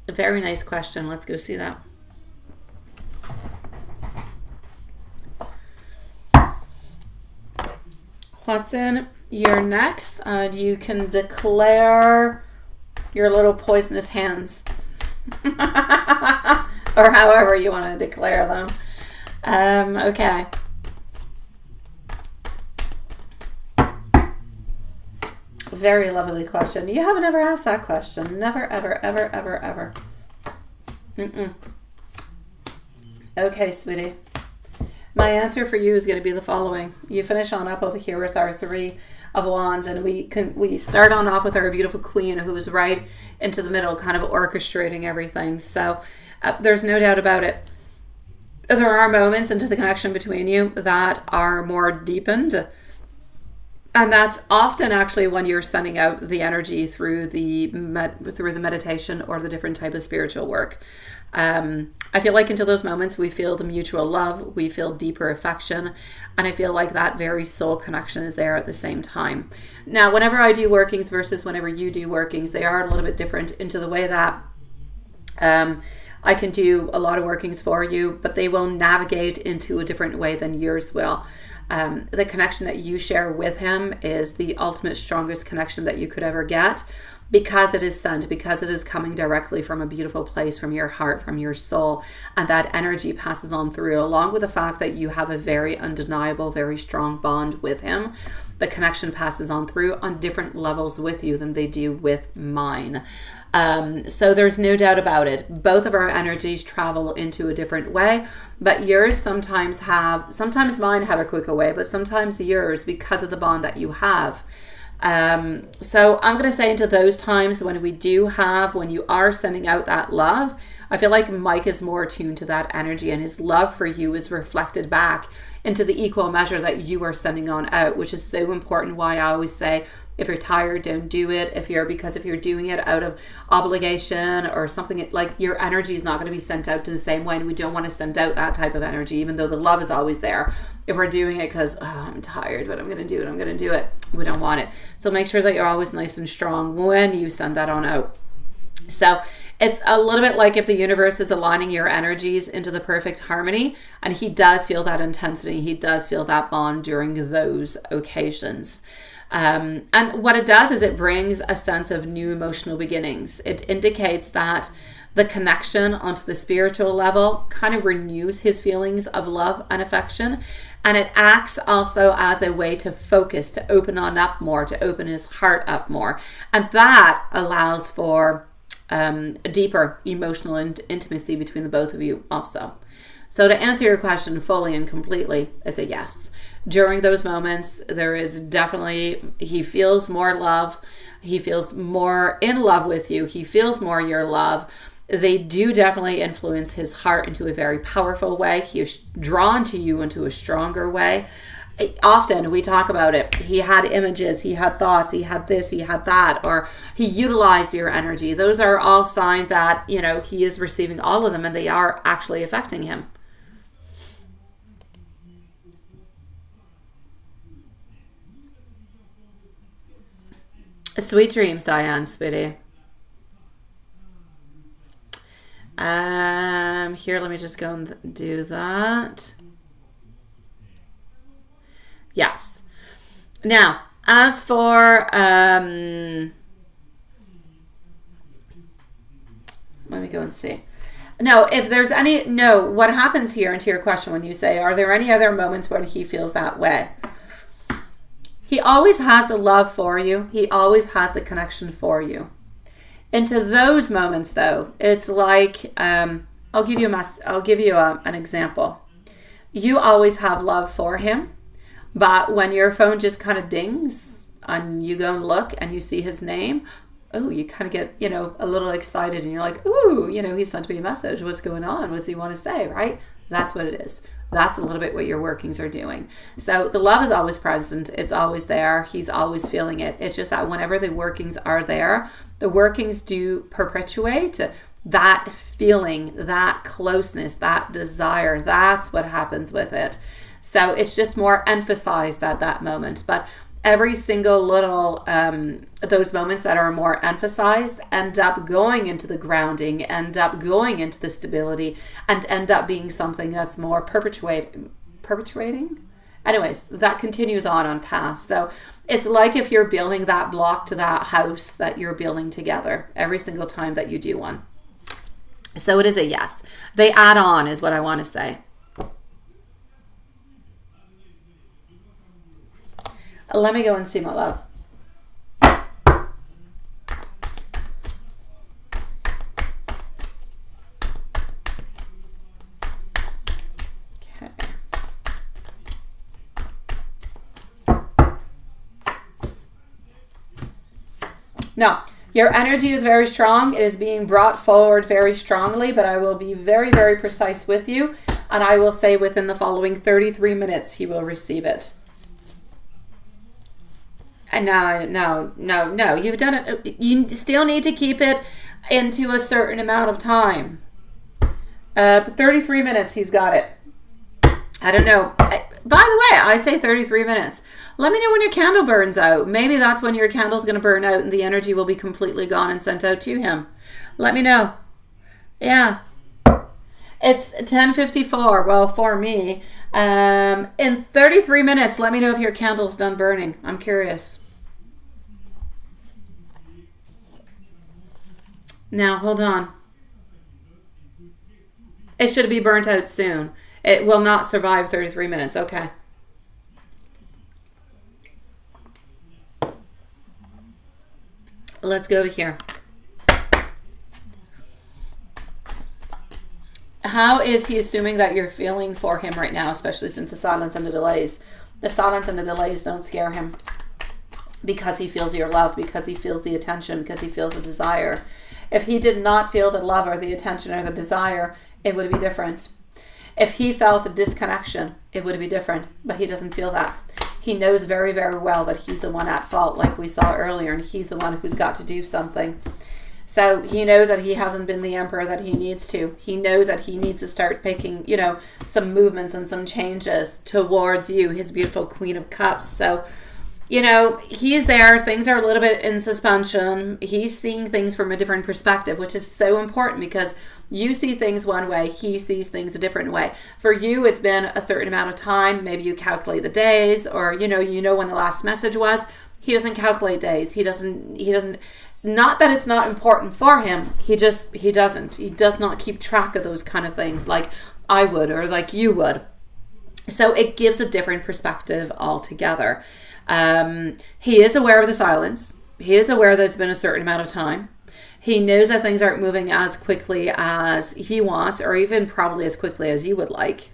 A very nice question. Let's go see that. Watson, you're next, and you can declare your little poisonous hands. Or however you want to declare them. Okay. Very lovely question. You haven't ever asked that question. Never, ever, ever, ever, ever. Okay, sweetie. My answer for you is going to be the following. You finish on up over here with our 3. of Wands, and we start on off with our beautiful Queen, who's right into the middle, kind of orchestrating everything. So there's no doubt about it. There are moments into the connection between you that are more deepened, and that's often actually when you're sending out the energy through the meditation or the different type of spiritual work. I feel like into those moments we feel the mutual love, we feel deeper affection, and I feel like that very soul connection is there at the same time. Now, whenever I do workings versus whenever you do workings, they are a little bit different into the way that I can do a lot of workings for you, but they will navigate into a different way than yours will. The connection that you share with him is the ultimate strongest connection that you could ever get, because it is sent, because it is coming directly from a beautiful place, from your heart, from your soul, and that energy passes on through, along with the fact that you have a very undeniable, very strong bond with him. The connection passes on through on different levels with you than they do with mine. So there's no doubt about it. Both of our energies travel into a different way, but yours sometimes mine have a quicker way, but sometimes yours, because of the bond that you have. So I'm going to say into those times when you are sending out that love, I feel like Mike is more attuned to that energy, and his love for you is reflected back into the equal measure that you are sending on out, which is so important. Why I always say, if you're tired, don't do it. If you're doing it out of obligation or something, like, your energy is not going to be sent out to the same way, and we don't want to send out that type of energy, even though the love is always there. If we're doing it because, I'm tired, but I'm going to do it, we don't want it. So make sure that you're always nice and strong when you send that on out. So it's a little bit like if the universe is aligning your energies into the perfect harmony, and he does feel that intensity, he does feel that bond during those occasions. And what it does is it brings a sense of new emotional beginnings. It indicates that the connection onto the spiritual level kind of renews his feelings of love and affection. And it acts also as a way to focus, to open on up more, to open his heart up more. And that allows for a deeper emotional intimacy between the both of you also. So to answer your question fully and completely, it's a yes. During those moments, there is definitely, he feels more love. He feels more in love with you. He feels more your love. They do definitely influence his heart into a very powerful way. He is drawn to you into a stronger way. Often we talk about it. He had images, he had thoughts, he had this, he had that, or he utilized your energy. Those are all signs that, he is receiving all of them, and they are actually affecting him. Sweet dreams, Diane, sweetie. Here, let me just go and do that. Yes. Now, as for, let me go and see. No, if there's what happens here, into your question when you say, are there any other moments when he feels that way? He always has the love for you. He always has the connection for you. Into those moments, though, it's like, I'll give you an example. You always have love for him, but when your phone just kind of dings and you go and look and you see his name, you kind of get, a little excited, and you're like, he sent me a message. What's going on? What does he want to say, right? That's what it is. That's a little bit what your workings are doing. So the love is always present. It's always there. He's always feeling it. It's just that whenever the workings are there, the workings do perpetuate that feeling, that closeness, that desire. That's what happens with it. So it's just more emphasized at that moment. But every single little, those moments that are more emphasized end up going into the grounding, end up going into the stability, and end up being something that's more perpetuating. Anyways, that continues on past. So it's like if you're building that block to that house that you're building together every single time that you do one. So it is a yes. They add on is what I want to say. Let me go and see, my love. Okay. No, your energy is very strong. It is being brought forward very strongly, but I will be very, very precise with you. And I will say within the following 33 minutes, he will receive it. And no. You've done it. You still need to keep it into a certain amount of time. 33 minutes, he's got it. I don't know. By the way, I say 33 minutes. Let me know when your candle burns out. Maybe that's when your candle's going to burn out and the energy will be completely gone and sent out to him. Let me know. Yeah. It's 10:54. Well, for me. In 33 minutes, let me know if your candle's done burning. I'm curious. Now, hold on. It should be burnt out soon. It will not survive 33 minutes. Okay. Let's go here. How is he assuming that you're feeling for him right now, especially since the silence and the delays? The silence and the delays don't scare him because he feels your love, because he feels the attention, because he feels the desire. If he did not feel the love or the attention or the desire, it would be different. If he felt a disconnection, it would be different, but he doesn't feel that. He knows very, very well that he's the one at fault, like we saw earlier, and he's the one who's got to do something. So he knows that he hasn't been the emperor that he needs to. He knows that he needs to start making, some movements and some changes towards you, his beautiful Queen of Cups. So, he's there. Things are a little bit in suspension. He's seeing things from a different perspective, which is so important because you see things one way, he sees things a different way. For you, it's been a certain amount of time. Maybe you calculate the days, or you know when the last message was. He doesn't calculate days. He doesn't. Not that it's not important for him. He doesn't. He does not keep track of those kind of things like I would or like you would. So it gives a different perspective altogether. He is aware of the silence. He is aware that it's been a certain amount of time. He knows that things aren't moving as quickly as he wants, or even probably as quickly as you would like.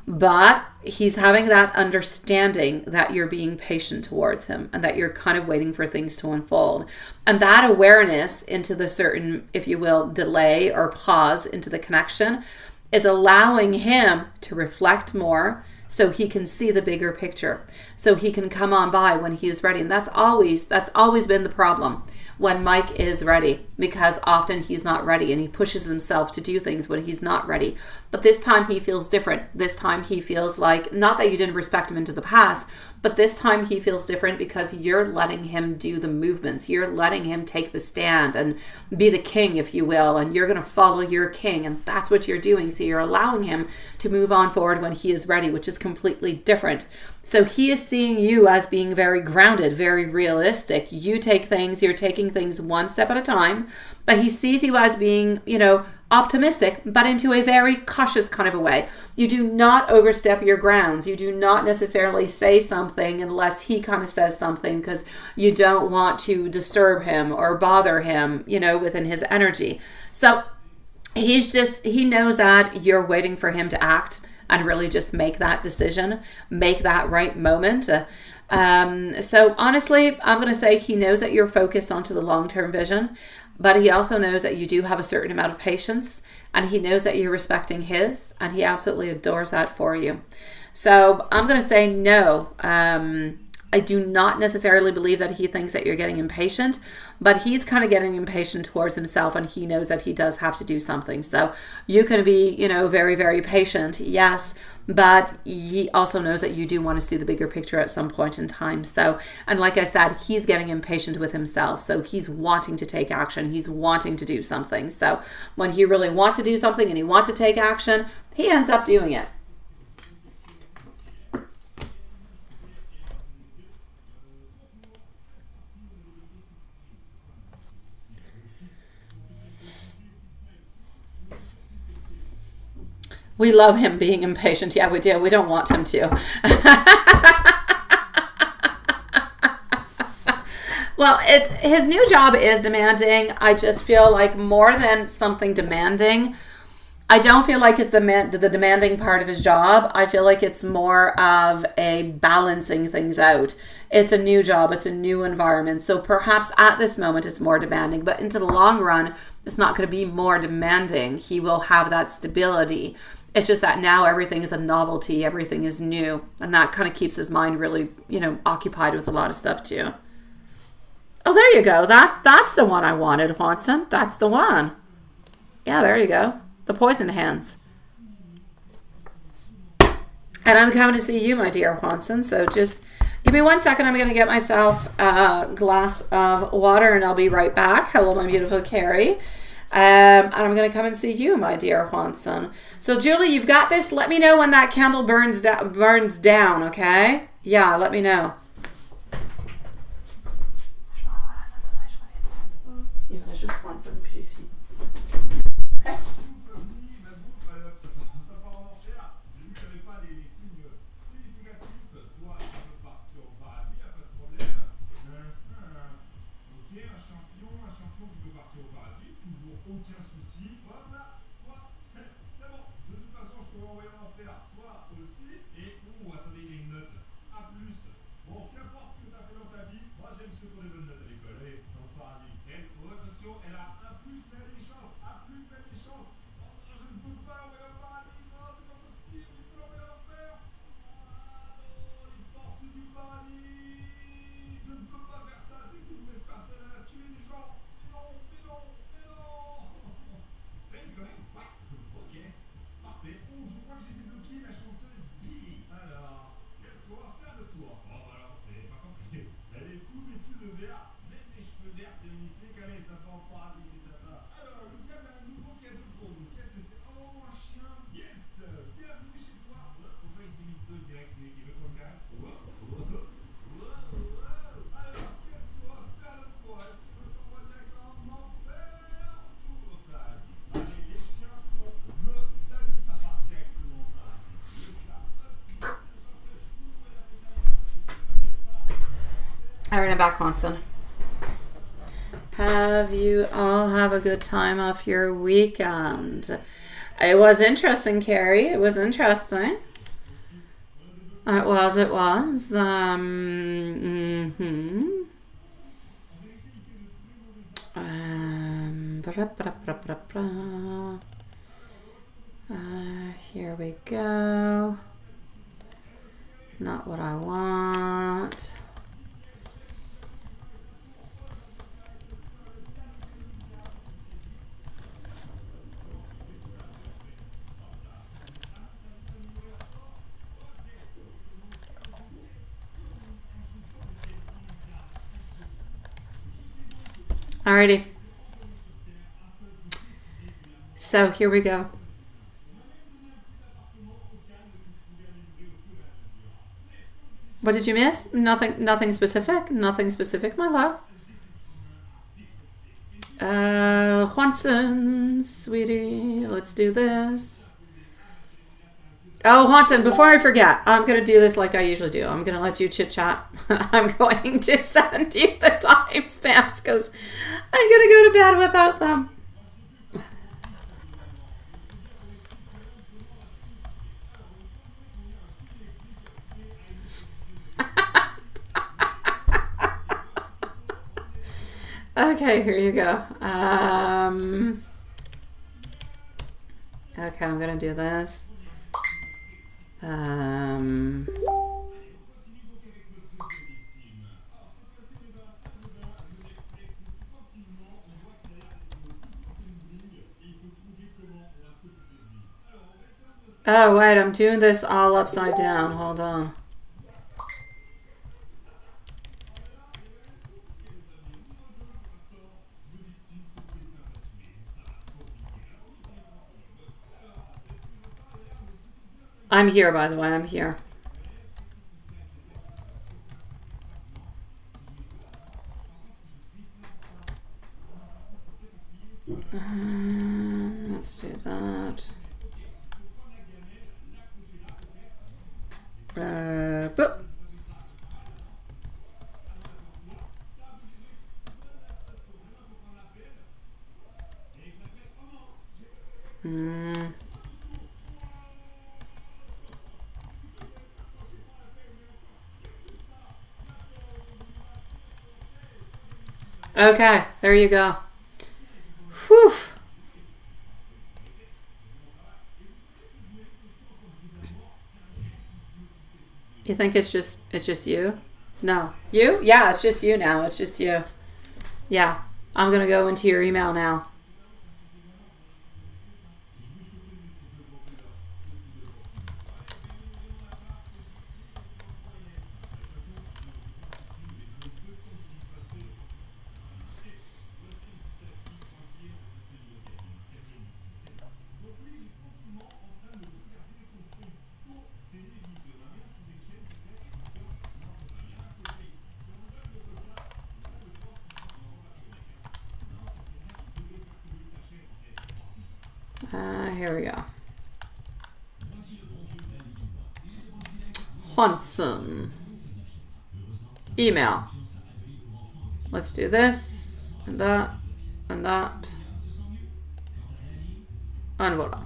But he's having that understanding that you're being patient towards him and that you're kind of waiting for things to unfold. And that awareness into the certain, if you will, delay or pause into the connection is allowing him to reflect more so he can see the bigger picture, so he can come on by when he is ready. And that's always been the problem when Mike is ready, because often he's not ready and he pushes himself to do things when he's not ready. But this time he feels different. This time he feels like, not that you didn't respect him into the past, but this time he feels different because you're letting him do the movements. You're letting him take the stand and be the king, if you will, and you're going to follow your king, and that's what you're doing. So you're allowing him to move on forward when he is ready, which is completely different. So he is seeing you as being very grounded, very realistic. You're taking things one step at a time, but he sees you as being, optimistic, but into a very cautious kind of a way. You do not overstep your grounds. You do not necessarily say something unless he kind of says something because you don't want to disturb him or bother him, within his energy. So he knows that you're waiting for him to act and really just make that decision, make that right moment. So honestly, I'm going to say he knows that you're focused onto the long-term vision, but he also knows that you do have a certain amount of patience, and he knows that you're respecting his, and he absolutely adores that for you. So I'm going to say no. I do not necessarily believe that he thinks that you're getting impatient, but he's kind of getting impatient towards himself, and he knows that he does have to do something. So you can be, very, very patient, yes, but he also knows that you do want to see the bigger picture at some point in time. So, and like I said, he's getting impatient with himself. So he's wanting to take action. He's wanting to do something. So when he really wants to do something and he wants to take action, he ends up doing it. We love him being impatient. Yeah, we do. We don't want him to. Well, his new job is demanding. I just feel like more than something demanding, I don't feel like it's the demanding part of his job. I feel like it's more of a balancing things out. It's a new job. It's a new environment. So perhaps at this moment it's more demanding, but into the long run, it's not going to be more demanding. He will have that stability. It's just that now everything is a novelty. Everything is new. And that kind of keeps his mind really, occupied with a lot of stuff too. Oh, there you go. That's the one I wanted, Watson. That's the one. Yeah, there you go. The poison hands. And I'm coming to see you, my dear Watson. So just give me 1 second. I'm going to get myself a glass of water and I'll be right back. Hello, my beautiful Carrie. And I'm going to come and see you, my dear Watson. So Julie, you've got this. Let me know when that candle burns down, okay? Yeah, let me know. Il reste juste 25 puis j'ai fini. Okay. All right, I'm back, Watson. Have you all have a good time off your weekend? It was interesting, Carrie. It was interesting. It was. Here we go. Not what I want. Alrighty. So here we go. What did you miss? Nothing specific. Nothing specific, my love. Juanson, sweetie, let's do this. Oh, Juanson, before I forget, I'm going to do this like I usually do. I'm going to let you chit-chat. I'm going to send you the timestamps because I'm going to go to bed without them. Okay, here you go. Okay, I'm going to do this. Oh, wait, I'm doing this all upside down. Hold on. I'm here, by the way. I'm here. Let's do that. Boop. Okay, there you go. Whew. You think it's just you? No. You? Yeah, it's just you now. It's just you. Yeah. I'm going to go into your email now. Here we go. Johnson. Email. Let's do this, and that, and that. And voila.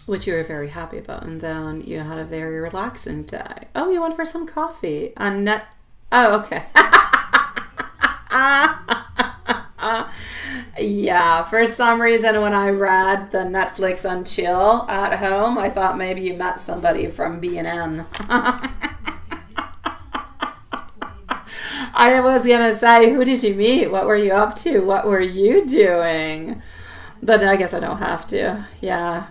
Which you were very happy about. And then you had a very relaxing day. Oh, you went for some coffee. And net. Oh, okay. Yeah, for some reason when I read the Netflix and chill at home, I thought maybe you met somebody from B&N. I was going to say, who did you meet? What were you up to? What were you doing? But I guess I don't have to. Yeah.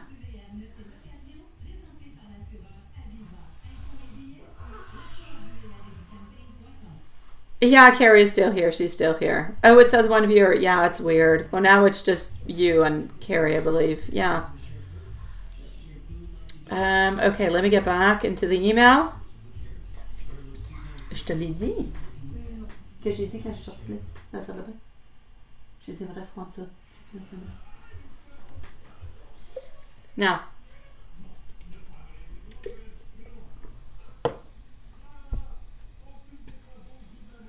Yeah, Carrie's still here. She's still here. Oh, it says one viewer. Yeah, it's weird. Well, now it's just you and Carrie, I believe. Yeah. Okay, let me get back into the email. Je te l'ai dit. Que j'ai dit quand je suis sortie là, salle de bain. Je les aimerais se mentir. Now.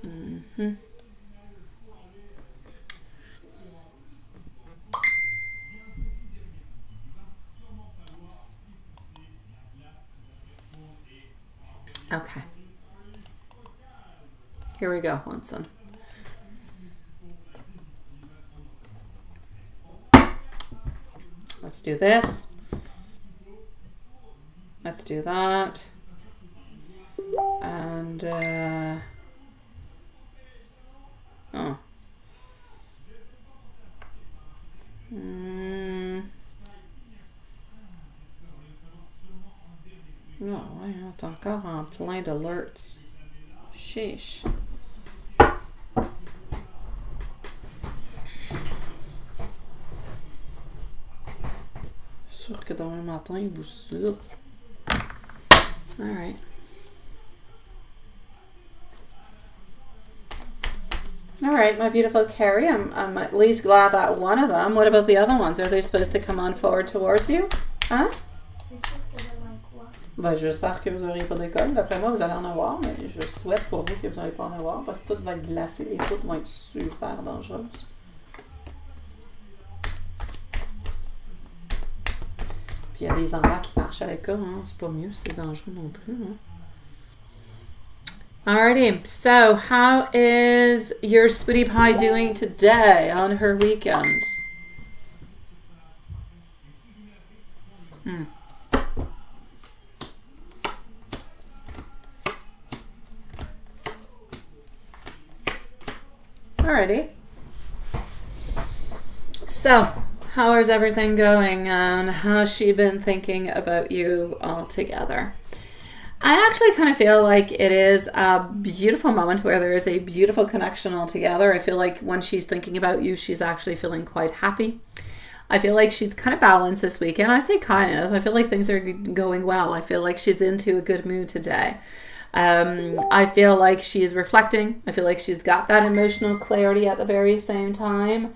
Mm-hmm. Okay. Here we go, Hanson. Let's do this. Let's do that. And, oh. Non, ouais, on est encore en plein d'alerts. Chiche. Sûr que demain matin, il vous saoule. All right. All right, my beautiful Carrie. I'm at least glad that one of them. What about the other ones? Are they supposed to come on forward towards you? Hein? Ben, j'espère que vous n'aurez pas d'école. D'après moi, vous allez en avoir, mais je souhaite pour vous que vous n'allez pas en avoir parce que tout va être glacé. Les routes vont être super dangereuses. Puis il y a des enfants qui marchent à l'école, hein. C'est pas mieux, c'est dangereux non plus. Hein. Alrighty, so how is your sweetie pie doing today on her weekend? Alrighty. So, how is everything going and how's she been thinking about you all together? I actually kind of feel like it is a beautiful moment where there is a beautiful connection all together. I feel like when she's thinking about you, she's actually feeling quite happy. I feel like she's kind of balanced this weekend. I say kind of. I feel like things are going well. I feel like she's into a good mood today. I feel like she is reflecting. I feel like she's got that emotional clarity at the very same time.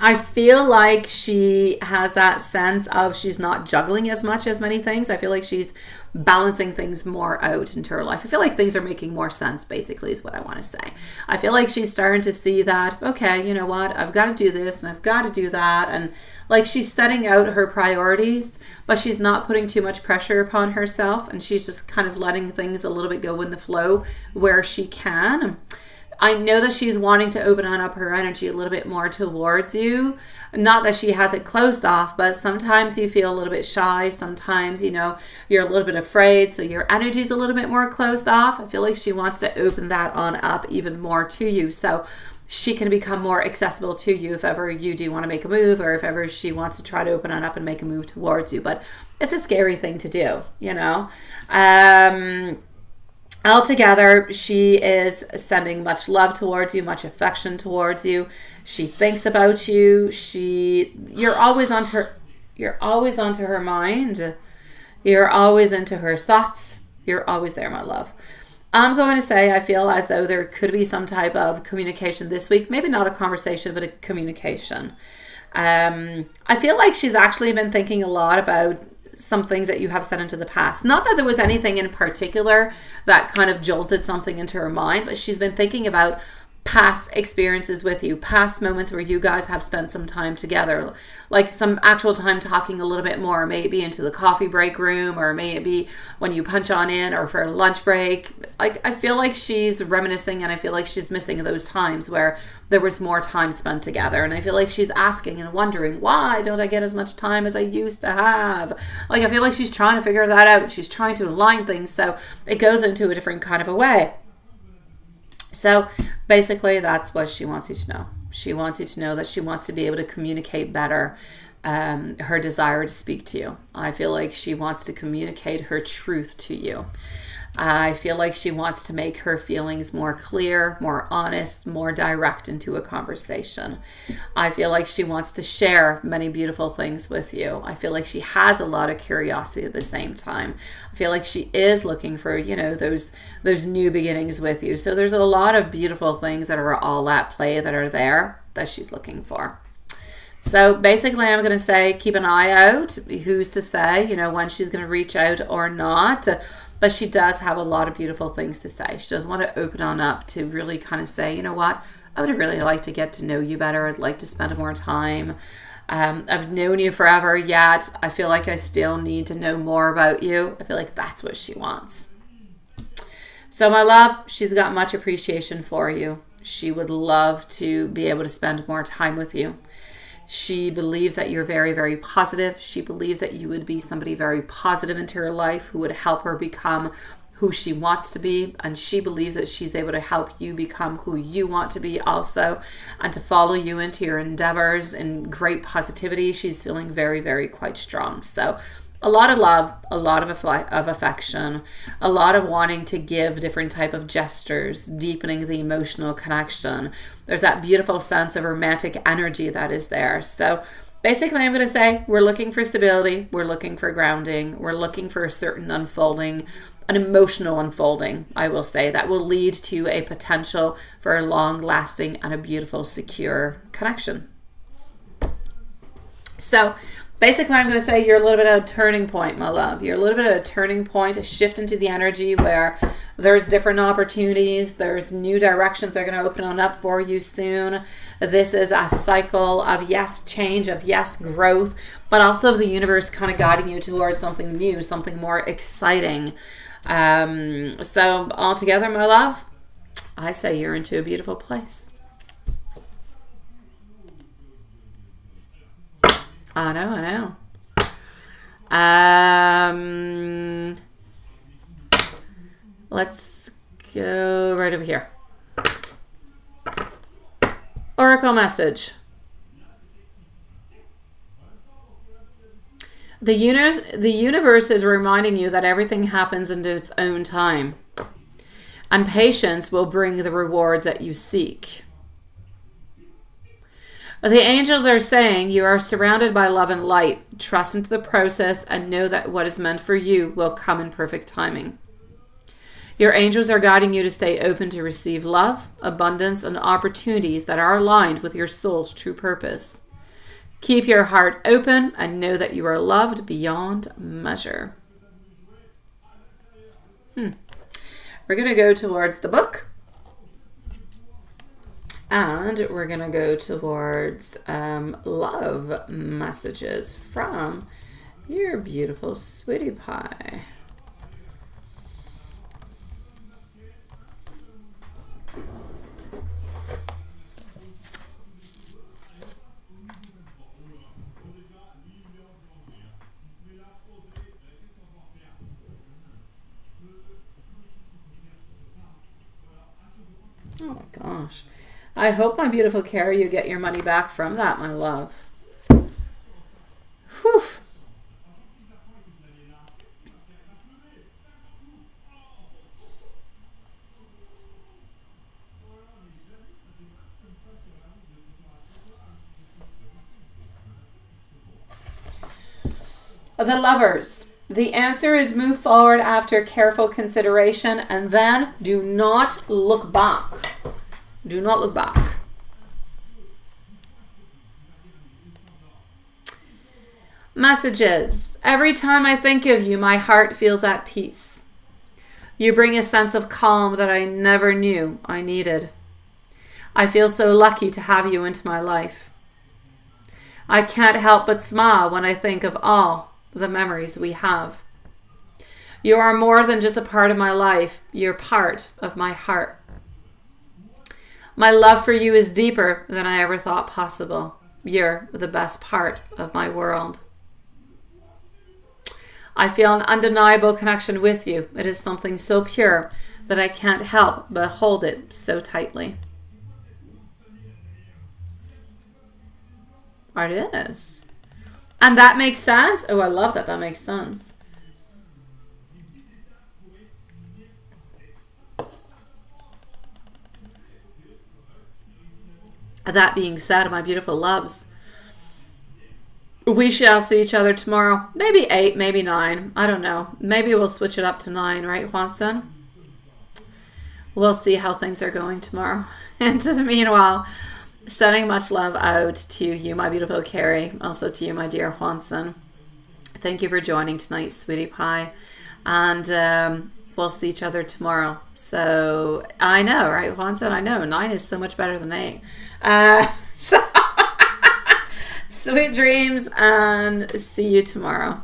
I feel like she has that sense of she's not juggling as many things. I feel like she's balancing things more out into her life. I feel like things are making more sense, basically, is what I want to say. I feel like she's starting to see that, okay, you know what, I've got to do this and I've got to do that. And like she's setting out her priorities, but she's not putting too much pressure upon herself. And she's just kind of letting things a little bit go in the flow where she can. I know that she's wanting to open up her energy a little bit more towards you. Not that she has it closed off, but sometimes you feel a little bit shy. Sometimes, you know, you're a little bit afraid. So your energy is a little bit more closed off. I feel like she wants to open that on up even more to you. So she can become more accessible to you if ever you do want to make a move, or if ever she wants to try to open on up and make a move towards you. But it's a scary thing to do, you know. Altogether, she is sending much love towards you, much affection towards you. She thinks about you. You're always onto her. You're always onto her mind. You're always into her thoughts. You're always there, my love. I'm going to say I feel as though there could be some type of communication this week. Maybe not a conversation, but a communication. I feel like she's actually been thinking a lot about some things that you have said into the past. Not that there was anything in particular that kind of jolted something into her mind, but she's been thinking about past experiences with you, past moments where you guys have spent some time together, like some actual time talking a little bit more, maybe into the coffee break room, or maybe when you punch on in, or for a lunch break. Like, I feel like she's reminiscing, and I feel like she's missing those times where there was more time spent together. And I feel like she's asking and wondering, why don't I get as much time as I used to have? Like, I feel like she's trying to figure that out. She's trying to align things so it goes into a different kind of a way. So basically, that's what she wants you to know. She wants you to know that she wants to be able to communicate better her desire to speak to you. I feel like she wants to communicate her truth to you. I feel like she wants to make her feelings more clear, more honest, more direct into a conversation. I feel like she wants to share many beautiful things with you. I feel like she has a lot of curiosity at the same time. I feel like she is looking for, you know, those new beginnings with you. So there's a lot of beautiful things that are all at play that are there that she's looking for. So basically, I'm going to say keep an eye out. Who's to say, you know, when she's going to reach out or not. But she does have a lot of beautiful things to say. She does want to open on up to really kind of say, you know what, I would really like to get to know you better. I'd like to spend more time. I've known you forever, yet I feel like I still need to know more about you. I feel like that's what she wants. So my love, she's got much appreciation for you. She would love to be able to spend more time with you. She believes that you're very, very positive. She believes that you would be somebody very positive into her life who would help her become who she wants to be. And she believes that she's able to help you become who you want to be also, and to follow you into your endeavors in great positivity. She's feeling very, very quite strong. So a lot of love, a lot of affection, a lot of wanting to give different type of gestures, deepening the emotional connection. There's that beautiful sense of romantic energy that is there. So basically, I'm going to say we're looking for stability. We're looking for grounding. We're looking for a certain unfolding, an emotional unfolding, I will say, that will lead to a potential for a long-lasting and a beautiful, secure connection. So basically, I'm going to say you're a little bit at a turning point, my love. You're a little bit at a turning point, a shift into the energy where there's different opportunities. There's new directions that are going to open on up for you soon. This is a cycle of, yes, change, of, yes, growth, but also of the universe kind of guiding you towards something new, something more exciting. So altogether, my love, I say you're into a beautiful place. I know. Let's go right over here. Oracle message. The universe is reminding you that everything happens in its own time, and patience will bring the rewards that you seek. The angels are saying you are surrounded by love and light. Trust into the process and know that what is meant for you will come in perfect timing. Your angels are guiding you to stay open to receive love, abundance, and opportunities that are aligned with your soul's true purpose. Keep your heart open and know that you are loved beyond measure. We're going to go towards the book. And we're going to go towards love messages from your beautiful sweetie pie. Oh my gosh. I hope, my beautiful Carrie, you get your money back from that, my love. Whew. The Lovers. The answer is move forward after careful consideration and then do not look back. Do not look back. Messages. Every time I think of you, my heart feels at peace. You bring a sense of calm that I never knew I needed. I feel so lucky to have you into my life. I can't help but smile when I think of all the memories we have. You are more than just a part of my life. You're part of my heart. My love for you is deeper than I ever thought possible. You're the best part of my world. I feel an undeniable connection with you. It is something so pure that I can't help but hold it so tightly. It is. And that makes sense. Oh, I love that. That makes sense. That being said, my beautiful loves, we shall see each other tomorrow. Maybe 8, maybe 9. I don't know. Maybe we'll switch it up to 9, right, Juanson? We'll see how things are going tomorrow. And in the meanwhile, sending much love out to you, my beautiful Carrie. Also to you, my dear Juanson. Thank you for joining tonight, sweetie pie. And we'll see each other tomorrow. So I know, right, Juanson? I know 9 is so much better than 8. So sweet dreams and see you tomorrow.